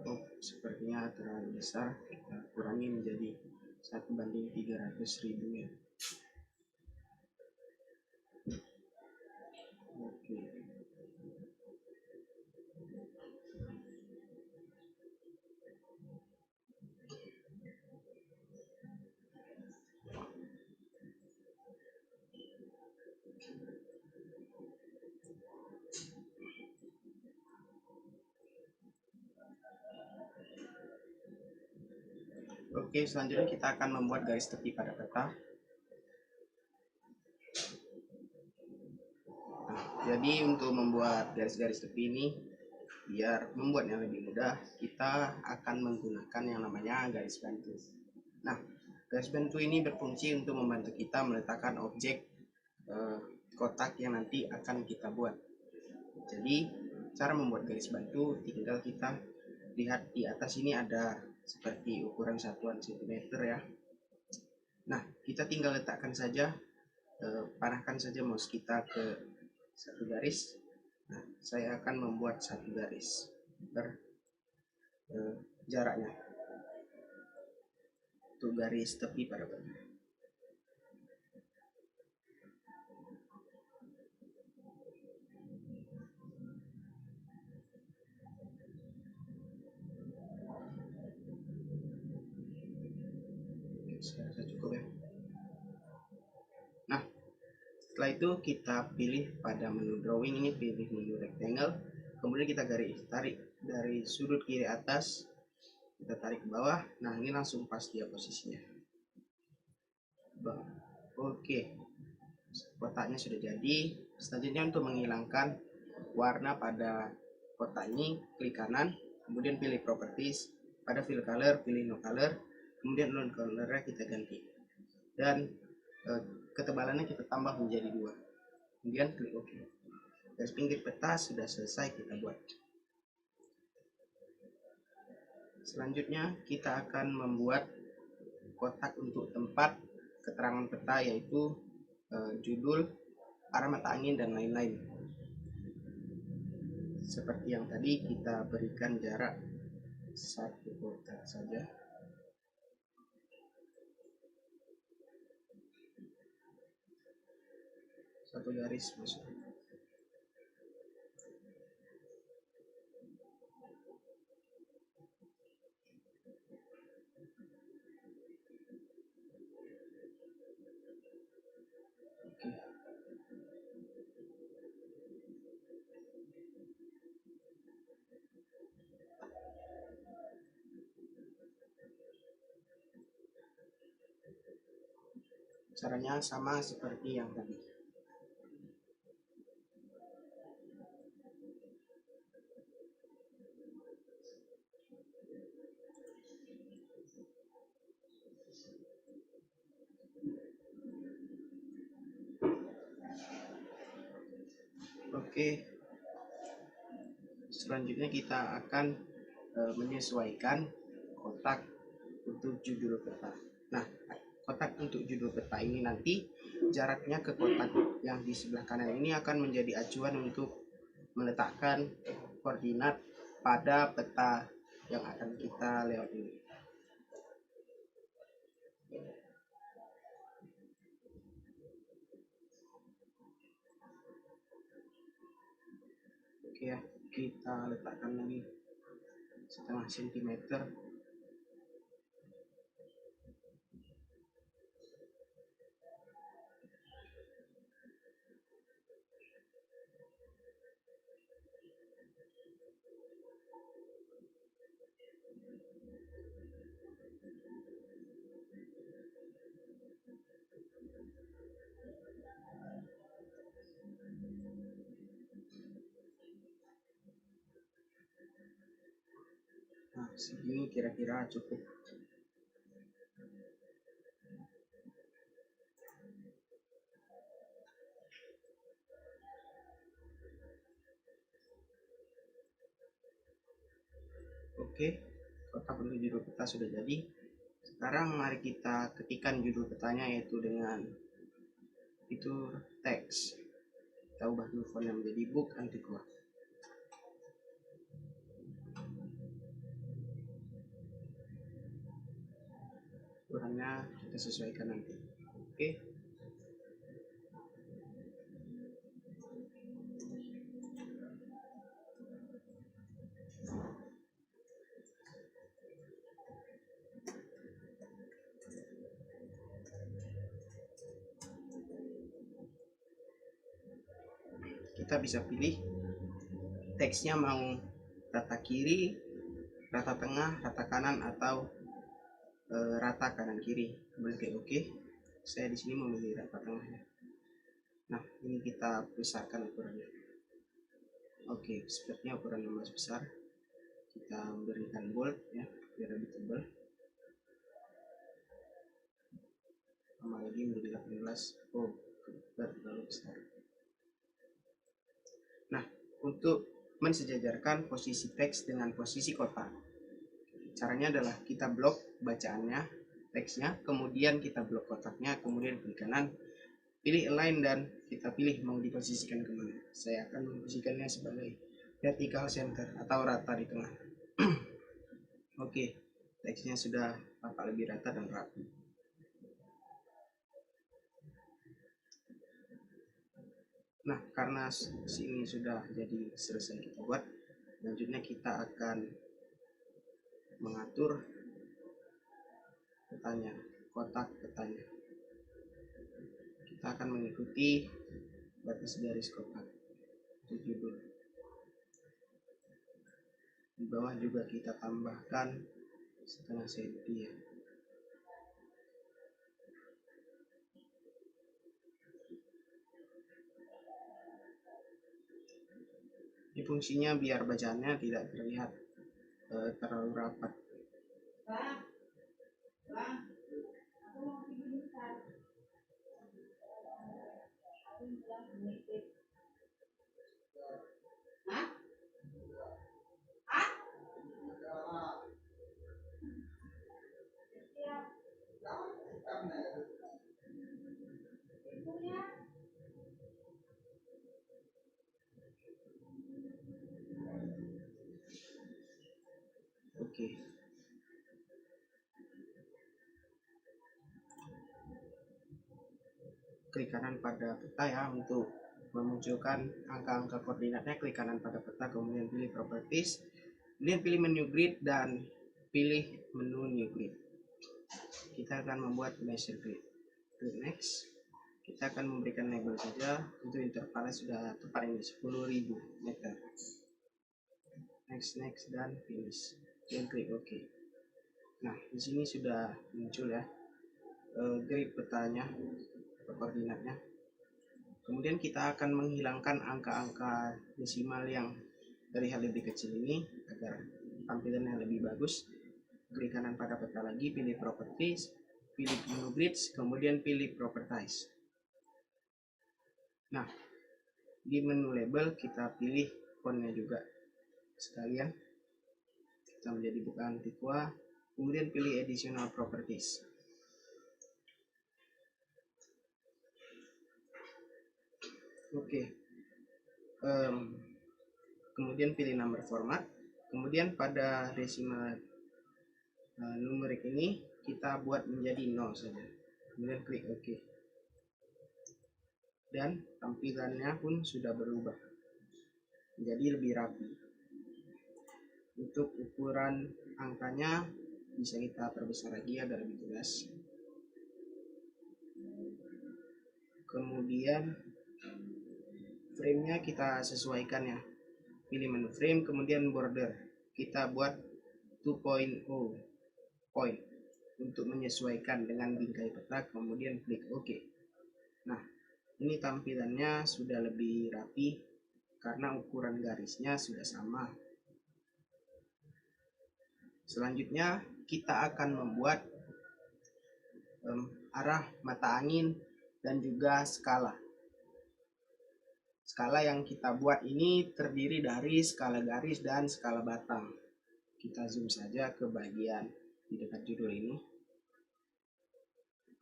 Oh, sepertinya terlalu besar. Kita kurangi menjadi 1:300.000 ya. Oke. Oke, selanjutnya kita akan membuat garis tepi pada peta. Nah, jadi untuk membuat garis-garis tepi ini, biar membuatnya lebih mudah, kita akan menggunakan yang namanya garis bantu. Nah, garis bantu ini berfungsi untuk membantu kita meletakkan objek kotak yang nanti akan kita buat. Jadi, cara membuat garis bantu tinggal kita lihat di atas ini ada seperti ukuran satuan sentimeter ya. Nah, kita tinggal letakkan saja, panahkan saja mouse kita ke satu garis. Nah, saya akan membuat satu garis per jaraknya untuk garis tepi pada peta. Setelah itu kita pilih pada menu drawing ini, pilih menu rectangle, kemudian kita garis tarik dari sudut kiri atas, kita tarik ke bawah. Nah, ini langsung pas dia posisinya. Oke, kotaknya sudah jadi. Selanjutnya untuk menghilangkan warna pada kotak ini, klik kanan, kemudian pilih properties, pada fill color pilih no color, kemudian non color kita ganti, dan ketebalannya kita tambah menjadi 2, kemudian klik OK. Garis pinggir peta sudah selesai kita buat. Selanjutnya kita akan membuat kotak untuk tempat keterangan peta, yaitu judul, arah mata angin, dan lain-lain. Seperti yang tadi, kita berikan jarak 1 kotak saja. Satu garis masuk. Caranya sama seperti yang tadi. Oke, selanjutnya kita akan menyesuaikan kotak untuk judul peta. Nah, kotak untuk judul peta ini nanti jaraknya ke kotak yang di sebelah kanan ini akan menjadi acuan untuk meletakkan koordinat pada peta yang akan kita lewat ini. Oke ya, kita letakkan lagi setengah sentimeter. Nah, segini kira-kira cukup. Oke, kotak untuk judul peta sudah jadi. Sekarang mari kita ketikkan judul petanya, yaitu dengan fitur teks. Kita ubah dulu fontnya menjadi Book Antiqua. Ukurannya kita sesuaikan nanti. Oke. Kita bisa pilih teksnya mau rata kiri, rata tengah, rata kanan, atau rata kanan kiri. Kemudian klik OK. Saya di sini memilih rata tengahnya. Nah, ini kita besarkan ukurannya. Oke, sepertinya ukuran yang masih besar. Kita berikan bold ya, biar lebih tebal. Tambah lagi menjadi 18. Oh, terlalu besar. Nah, untuk mensejajarkan posisi teks dengan posisi kotak, caranya adalah kita blok bacaannya, teksnya, kemudian kita blok kotaknya, kemudian klik kanan, pilih align, dan kita pilih mau diposisikan kemana. Saya akan memposisikannya sebagai vertical center atau rata di tengah. Oke, teksnya sudah tampak lebih rata dan rapi. Nah, karena sini sudah jadi selesai kita buat, selanjutnya kita akan mengatur petanya, kotak petanya. Kita akan mengikuti batas garis kotak untuk judul. Di bawah juga kita tambahkan setengah senti ya. Ini fungsinya biar bacaannya tidak terlihat terlalu rapat. Oke. Klik kanan pada peta ya untuk memunculkan angka-angka koordinatnya. Klik kanan pada peta, kemudian pilih properties, kemudian pilih menu grid dan pilih menu new grid. Kita akan membuat measure grid. Klik next. Kita akan memberikan label saja. Untuk intervalnya sudah tepat ini 10.000 meter. Next dan finish. Dan klik OK. Nah, di sini sudah muncul ya grid petanya, koordinatnya. Kemudian kita akan menghilangkan angka-angka desimal yang terlihat lebih kecil ini agar tampilannya lebih bagus. Klik kanan pada peta lagi, pilih properties, pilih menu grids, kemudian pilih properties. Nah, di menu label kita pilih fontnya juga sekalian. Kita menjadi buka Antiqua, kemudian pilih additional properties. Oke. Kemudian pilih number format. Kemudian pada desimal numerik ini kita buat menjadi 0 saja. Kemudian klik OK. Dan tampilannya pun sudah berubah menjadi lebih rapi. Untuk ukuran angkanya bisa kita perbesar lagi agar lebih jelas. Kemudian frame-nya kita sesuaikan ya. Pilih menu frame, kemudian border. Kita buat 2.0 point untuk menyesuaikan dengan bingkai peta, kemudian klik OK. Nah, ini tampilannya sudah lebih rapi karena ukuran garisnya sudah sama. Selanjutnya kita akan membuat arah mata angin dan juga skala. Skala yang kita buat ini terdiri dari skala garis dan skala batang. Kita zoom saja ke bagian di dekat judul ini.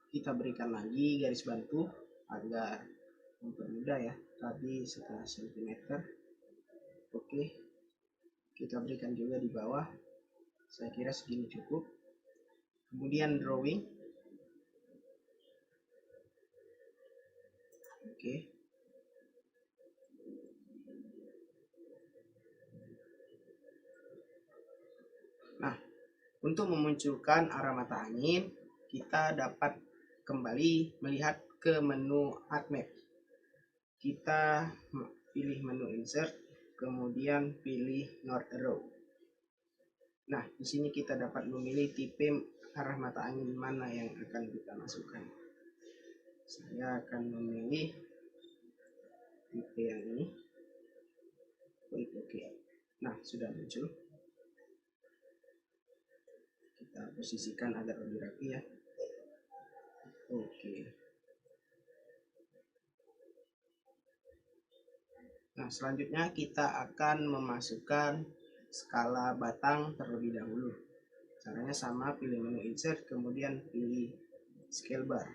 Kita berikan lagi garis bantu agar mempermudah ya. Tadi setengah sentimeter. Oke. Kita berikan juga di bawah. Saya kira segini cukup. Kemudian drawing. Oke. Nah, untuk memunculkan arah mata angin, kita dapat kembali melihat ke menu Art Map. Kita pilih menu Insert, kemudian pilih North Arrow. Nah, di sini kita dapat memilih tipe arah mata angin mana yang akan kita masukkan. Saya akan memilih tipe yang ini. Klik OK. Nah, sudah muncul. Kita posisikan agar lebih rapi ya. Oke. Nah, selanjutnya kita akan memasukkan skala batang terlebih dahulu. Caranya sama, pilih menu Insert, kemudian pilih Scale Bar.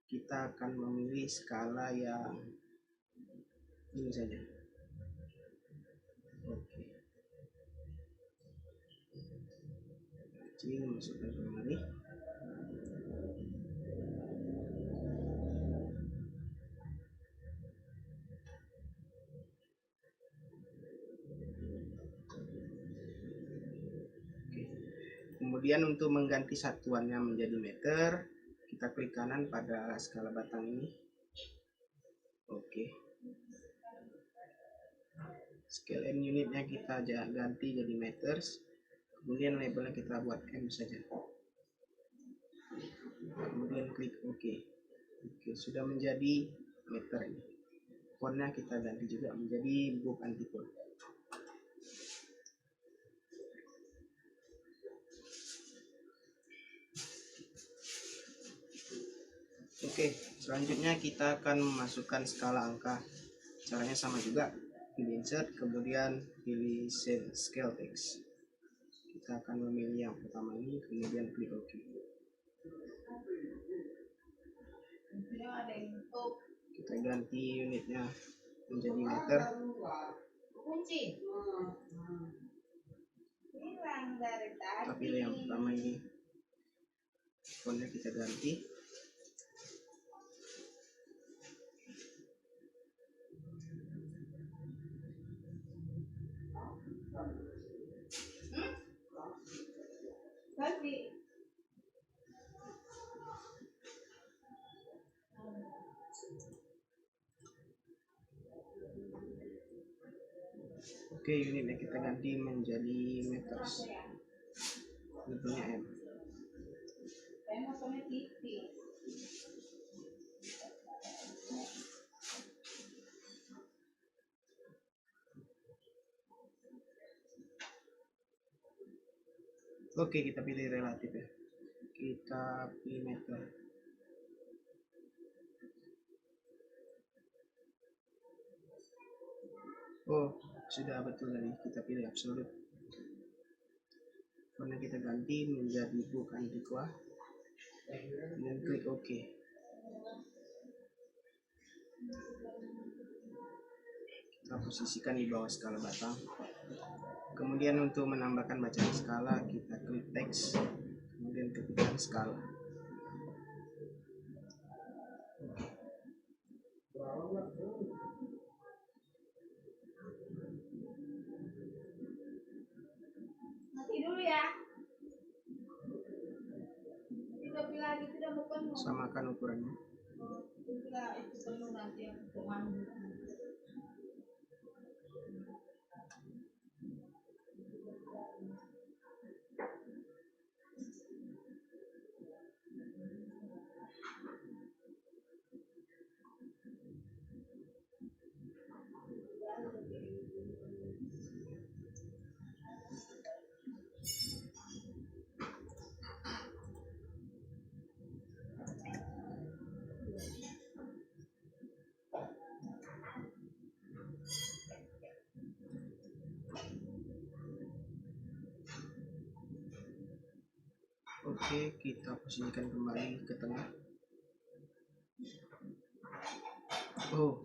Kita akan memilih skala yang ini saja. Oke. Kecil, masukkan kemari. Kemudian untuk mengganti satuannya menjadi meter, kita klik kanan pada skala batang ini, unitnya kita ganti jadi meters, kemudian labelnya kita buat M saja, kemudian klik OK. Oke, sudah menjadi meter ini. Fontnya kita ganti juga menjadi book anti-font. Oke, selanjutnya kita akan memasukkan skala angka. Caranya sama juga, pilih insert, kemudian pilih scale text. Kita akan memilih yang pertama ini, kemudian klik OK. Kita ganti unitnya menjadi meter. Kita pilih yang pertama ini, fontnya kita ganti. Oke, unitnya kita ganti menjadi meters. Labelnya M. Oke, kita pilih relatif ya. Kita pilih meter. Oh, sudah betul tadi. Kita pilih absolute. Karena kita ganti menjadi book antiqua dan klik OK. Kita posisikan di bawah skala batang. Kemudian untuk menambahkan bacaan skala, kita klik text, kemudian ketikkan skala. Nanti dulu ya. Lagi tidak bukan Samakan ukurannya. itu penuh nanti untuk mandi. Oke, kita posisikan kembali ke tengah. Oh,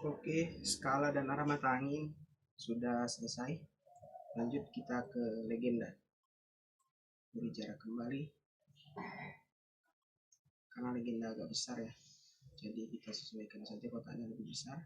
oke, skala dan arah mata angin sudah selesai. Lanjut kita ke legenda. Beri jarak kembali. Karena legenda agak besar ya, jadi kita sesuaikan saja kotaknya lebih besar.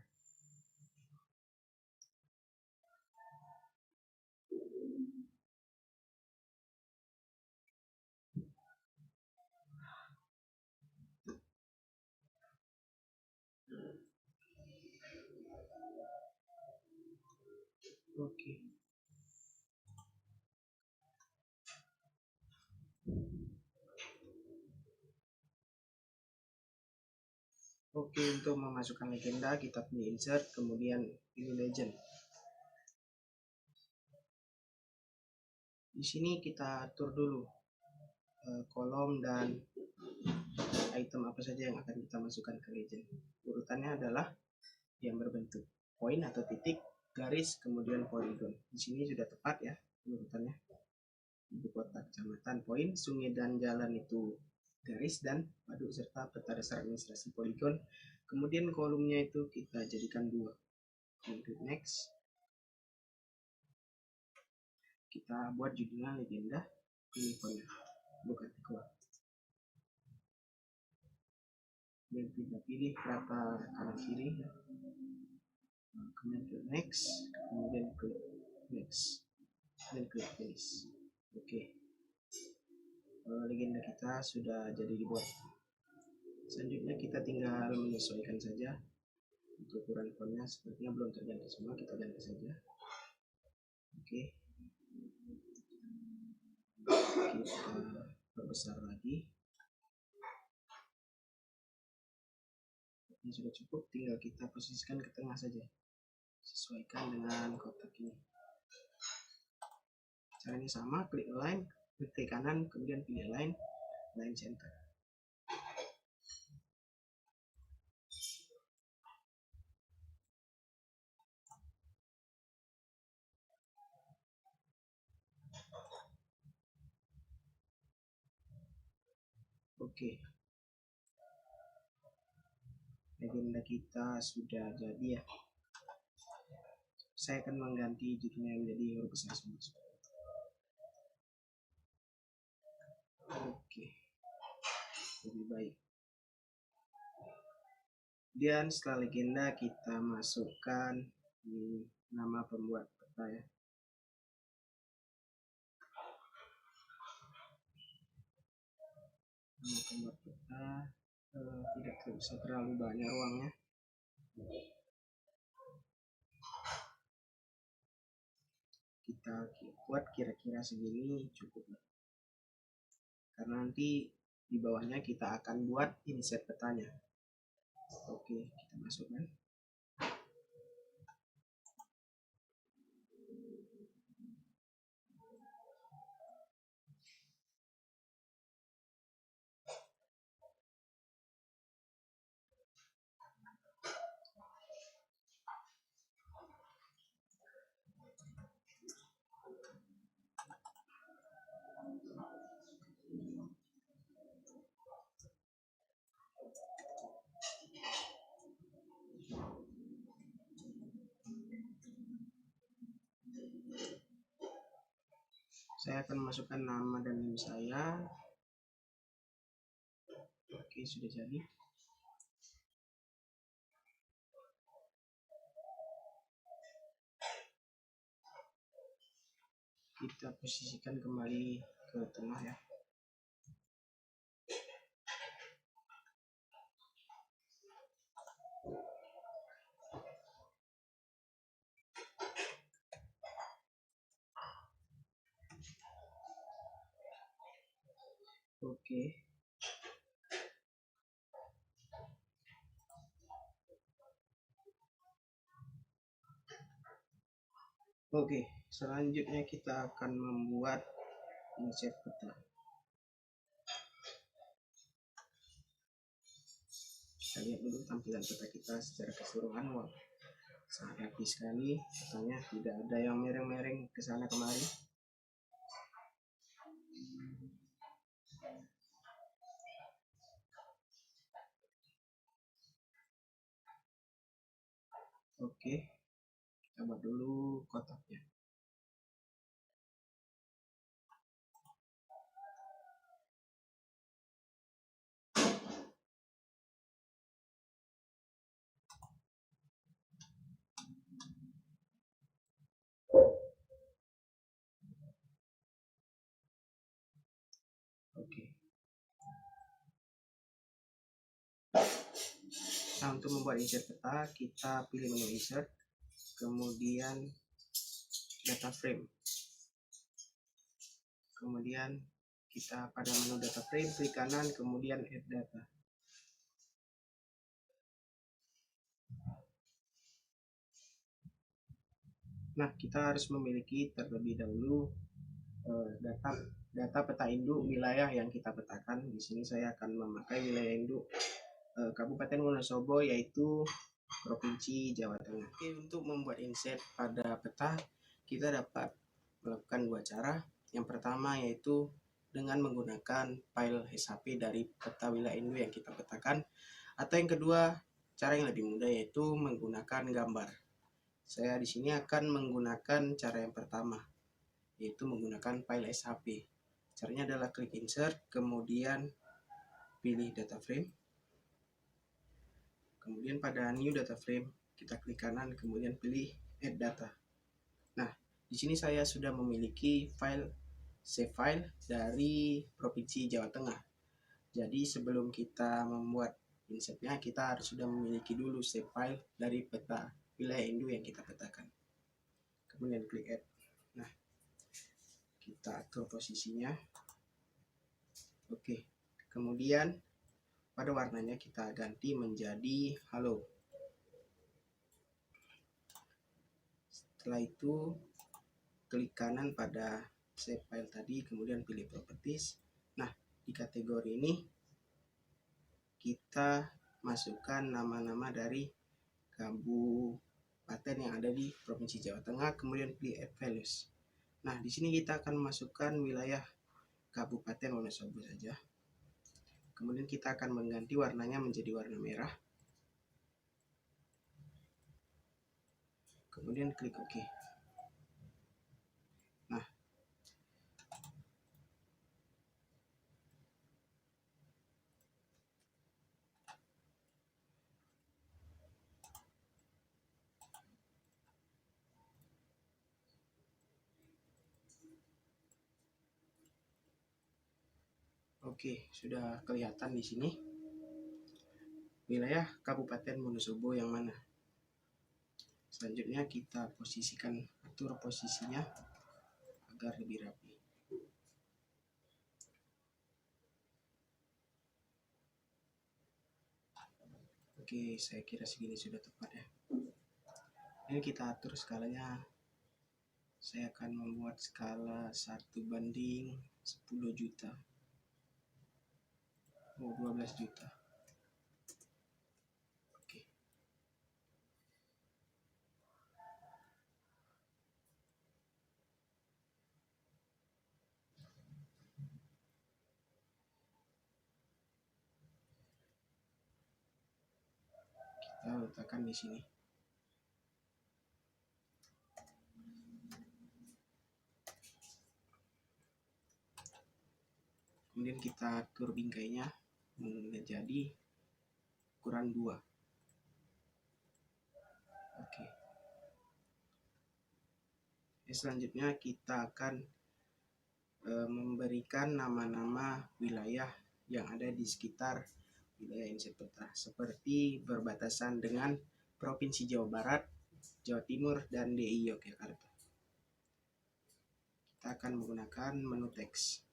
Oke. Oke, untuk memasukkan legenda kita pilih insert, kemudian pilih legend. Di sini kita atur dulu kolom dan item apa saja yang akan kita masukkan ke legend. Urutannya adalah yang berbentuk poin atau titik, garis, kemudian poligon. Di sini sudah tepat ya urutannya. Ibu kota, kecamatan, poin, sungai dan jalan itu garis, dan waduk serta peta dasar administrasi poligon. Kemudian kolomnya itu kita jadikan 2. Klik next. Kita buat judulnya legenda, pilih fontnya, bukan keluar. dan kita pilih rata kanan kiri, kemudian klik next, kemudian klik next, dan klik finish. Oke, legenda kita sudah jadi dibuat. Selanjutnya kita tinggal menyesuaikan saja untuk ukuran fontnya. Sepertinya belum terganti semua, kita ganti saja. Oke, kita perbesar lagi. Ini sudah cukup, tinggal kita posisikan ke tengah saja, sesuaikan dengan kotak ini. Caranya sama, klik align, klik kanan, kemudian pilih align center. Oke, legenda kita sudah jadi ya. Saya akan mengganti judulnya menjadi huruf besar semua. Oke, lebih baik. Dan setelah legenda kita masukkan nama pembuat peta ya. Nama pembuat peta tidak bisa terlalu banyak ruangnya. Kita buat kira-kira segini cukup, karena nanti di bawahnya kita akan buat insert petanya. Oke, kita masukkan. Saya akan memasukkan nama dan NIM saya. Oke, sudah jadi. Kita posisikan kembali ke tengah ya. Oke. Oke, selanjutnya kita akan membuat insert peta. Kita lihat dulu tampilan peta kita secara keseluruhan. Wow, sangat rapi sekali petanya, tidak ada yang mereng-mereng ke sana kemari. Oke, kita buat dulu kotaknya. Oke. Nah, untuk membuat insert peta, kita pilih menu insert, kemudian data frame. Kemudian kita pada menu data frame, klik kanan, kemudian add data. Nah, kita harus memiliki terlebih dahulu data peta induk wilayah yang kita petakan. Di sini saya akan memakai wilayah induk Kabupaten Wonosobo, yaitu Provinsi Jawa Tengah. Oke, untuk membuat insert pada peta, kita dapat melakukan dua cara. Yang pertama yaitu dengan menggunakan file SHP dari peta wilayah induk yang kita petakan. Atau yang kedua, cara yang lebih mudah yaitu menggunakan gambar. Saya di sini akan menggunakan cara yang pertama, yaitu menggunakan file SHP. Caranya adalah klik insert, kemudian pilih data frame. Kemudian pada new data frame, kita klik kanan, kemudian pilih add data. Nah, di sini saya sudah memiliki save file dari Provinsi Jawa Tengah. Jadi sebelum kita membuat insertnya, kita harus sudah memiliki dulu save file dari peta wilayah Indo yang kita petakan. Kemudian klik add. Nah, kita atur posisinya. Oke, kemudian pada warnanya kita ganti menjadi halo. Setelah itu klik kanan pada save file tadi, kemudian pilih properties. Nah, di kategori ini kita masukkan nama-nama dari kabupaten yang ada di Provinsi Jawa Tengah, kemudian pilih add values. Nah, di sini kita akan masukkan wilayah Kabupaten Wonosobo saja. Kemudian kita akan mengganti warnanya menjadi warna merah. Kemudian klik OK. Nah, oke, sudah kelihatan di sini wilayah Kabupaten Wonosobo yang mana. Selanjutnya kita atur posisinya agar lebih rapi. Oke, saya kira segini sudah tepat ya. Ini kita atur skalanya. Saya akan membuat skala 1:10 juta. 12 juta. Oke. Kita letakkan di sini. Kemudian kita atur bingkainya menjadi ukuran 2. Oke. Selanjutnya kita akan memberikan nama-nama wilayah yang ada di sekitar wilayah insert peta, seperti berbatasan dengan Provinsi Jawa Barat, Jawa Timur, dan DI Yogyakarta. Kita akan menggunakan menu teks.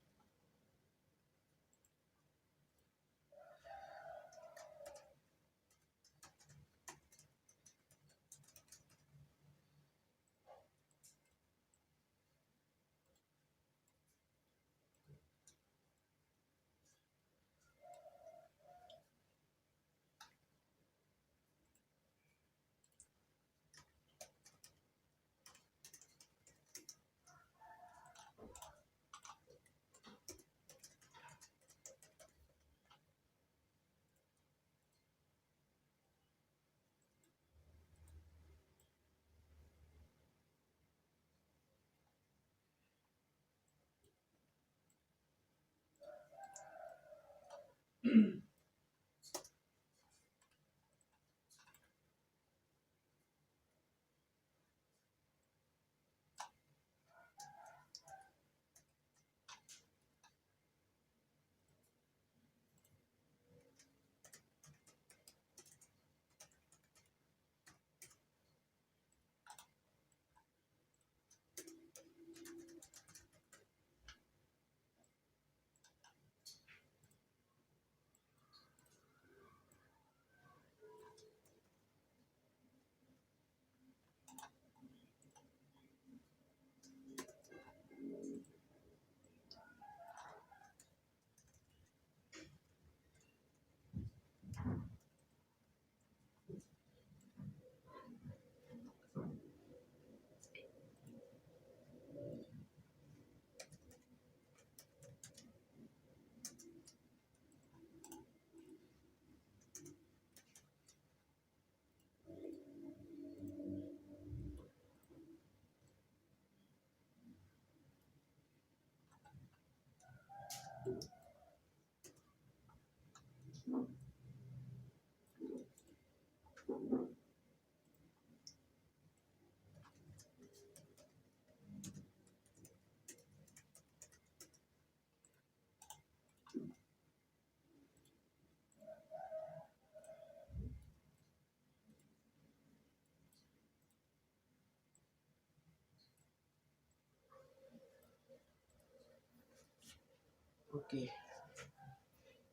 Oke,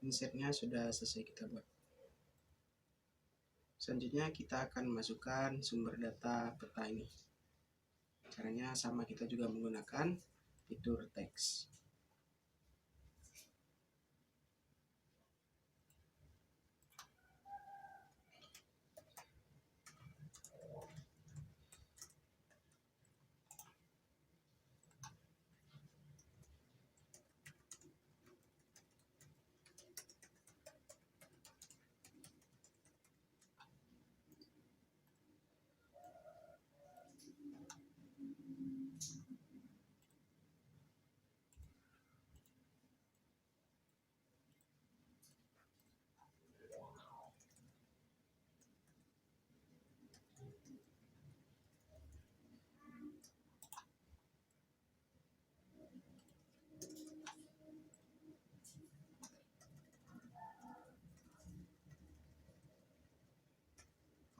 insertnya sudah selesai kita buat. Selanjutnya kita akan masukkan sumber data peta ini. Caranya sama, kita juga menggunakan fitur teks.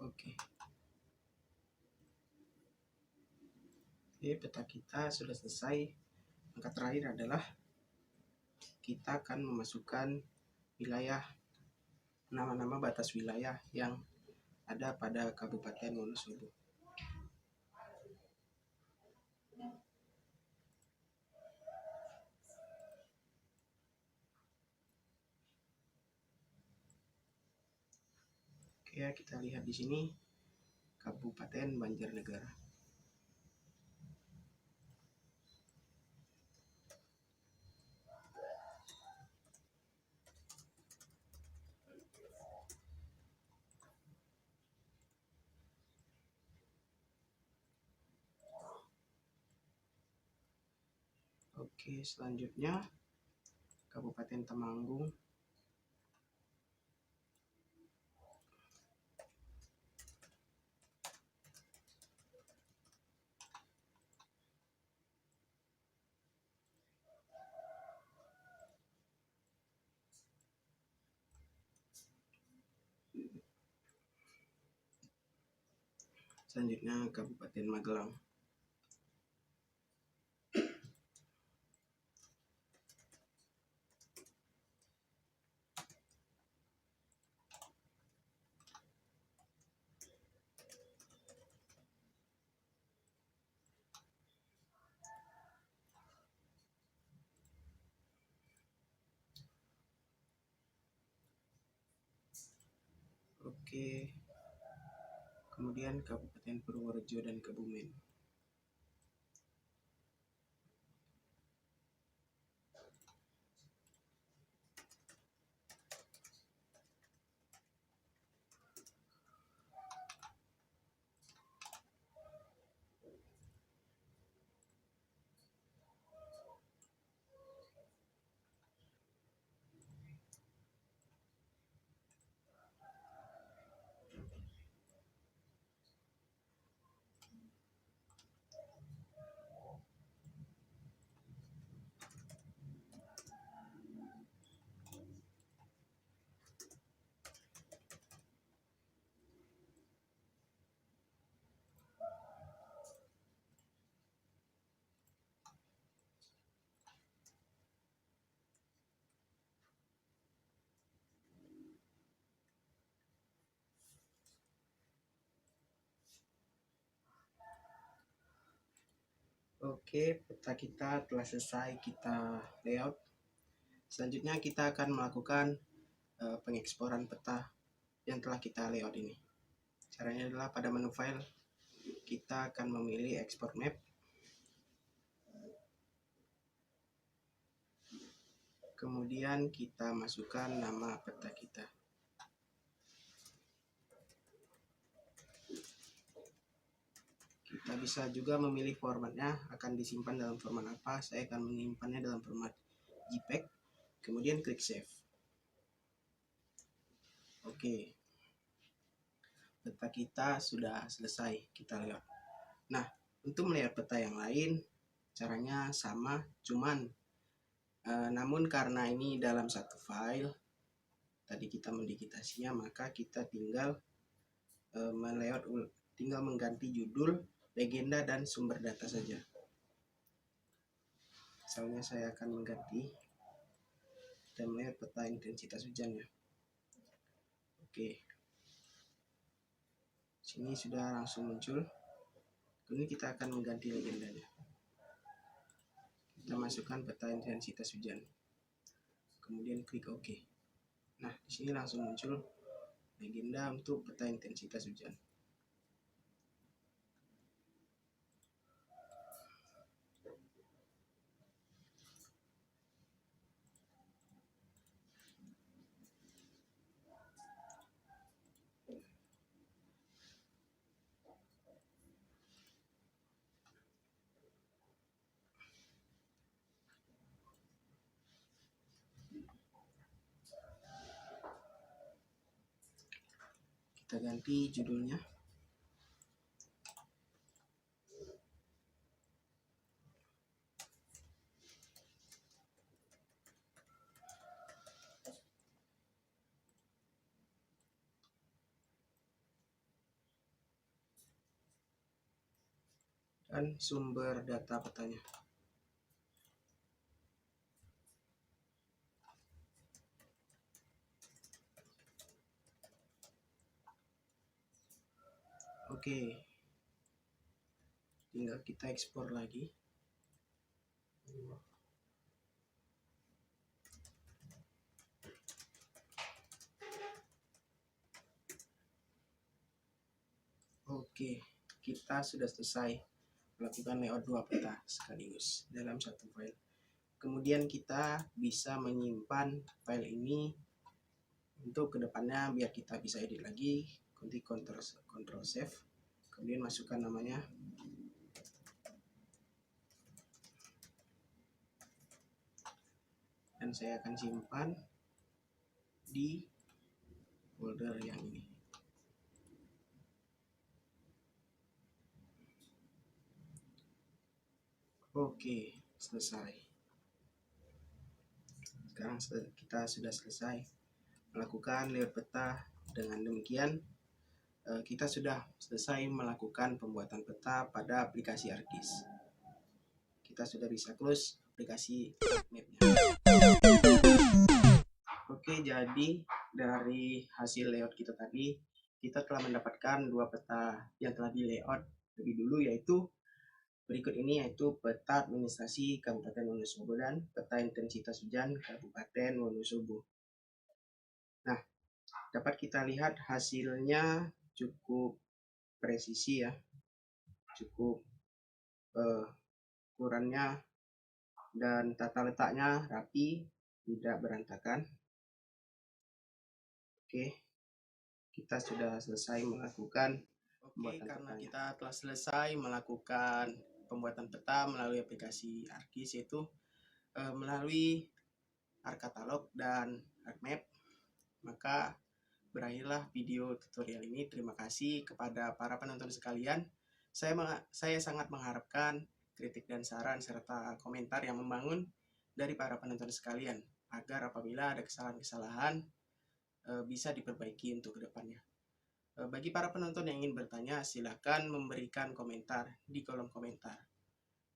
Oke, peta kita sudah selesai. Langkah terakhir adalah kita akan memasukkan wilayah, nama-nama batas wilayah yang ada pada Kabupaten Wonosobo. Oke, kita lihat di sini Kabupaten Banjarnegara. Oke, selanjutnya Kabupaten Temanggung. Selanjutnya Kabupaten Magelang. Oke, kemudian Kabupaten Purworejo dan Kebumen. Oke, peta kita telah selesai kita layout. Selanjutnya kita akan melakukan pengeksporan peta yang telah kita layout ini. Caranya adalah pada menu file kita akan memilih export map. Kemudian kita masukkan nama peta kita. Kita bisa juga memilih formatnya akan disimpan dalam format apa. Saya akan menyimpannya dalam format JPEG. Kemudian klik save. Oke, peta kita sudah selesai kita layout. Nah, untuk melihat peta yang lain caranya sama, cuman namun karena ini dalam satu file, tadi kita mendigitasinya, maka kita tinggal tinggal mengganti judul, legenda, dan sumber data saja. Misalnya saya akan mengganti kita melihat peta intensitas hujannya. Oke, sini sudah langsung muncul. Kemudian kita akan mengganti legendanya. Kita masukkan peta intensitas hujan, kemudian klik OK. Nah, di sini langsung muncul legenda untuk peta intensitas hujan. Kita ganti judulnya. Dan sumber data petanya. Oke, tinggal kita ekspor lagi. Oke, kita sudah selesai melakukan layout dua peta sekaligus dalam satu file. Kemudian kita bisa menyimpan file ini untuk kedepannya biar kita bisa edit lagi. Nanti Ctrl save, kemudian masukkan namanya. Dan saya akan simpan di folder yang ini. Oke, selesai. Sekarang kita sudah selesai melakukan layout peta. Dengan demikian kita sudah selesai melakukan pembuatan peta pada aplikasi ArcGIS. Kita sudah bisa close aplikasi mapnya. Oke, jadi dari hasil layout kita tadi, kita telah mendapatkan dua peta yang telah di layout lebih dulu, yaitu berikut ini, yaitu peta administrasi Kabupaten Wonosobo dan peta intensitas hujan Kabupaten Wonosobo. Nah, dapat kita lihat hasilnya cukup presisi ya, cukup ukurannya dan tata letaknya rapi, tidak berantakan. Oke, kita sudah selesai melakukan pembuatan karena petanya. Kita telah selesai melakukan pembuatan peta melalui aplikasi ArcGIS, yaitu melalui ArcCatalog dan ArcMap. Maka berakhirlah video tutorial ini. Terima kasih kepada para penonton sekalian. Saya sangat mengharapkan kritik dan saran serta komentar yang membangun dari para penonton sekalian, agar apabila ada kesalahan-kesalahan bisa diperbaiki untuk kedepannya. Bagi para penonton yang ingin bertanya, silakan memberikan komentar di kolom komentar,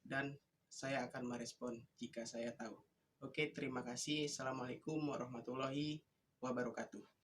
dan saya akan merespon jika saya tahu. Oke, terima kasih. Assalamualaikum warahmatullahi wabarakatuh.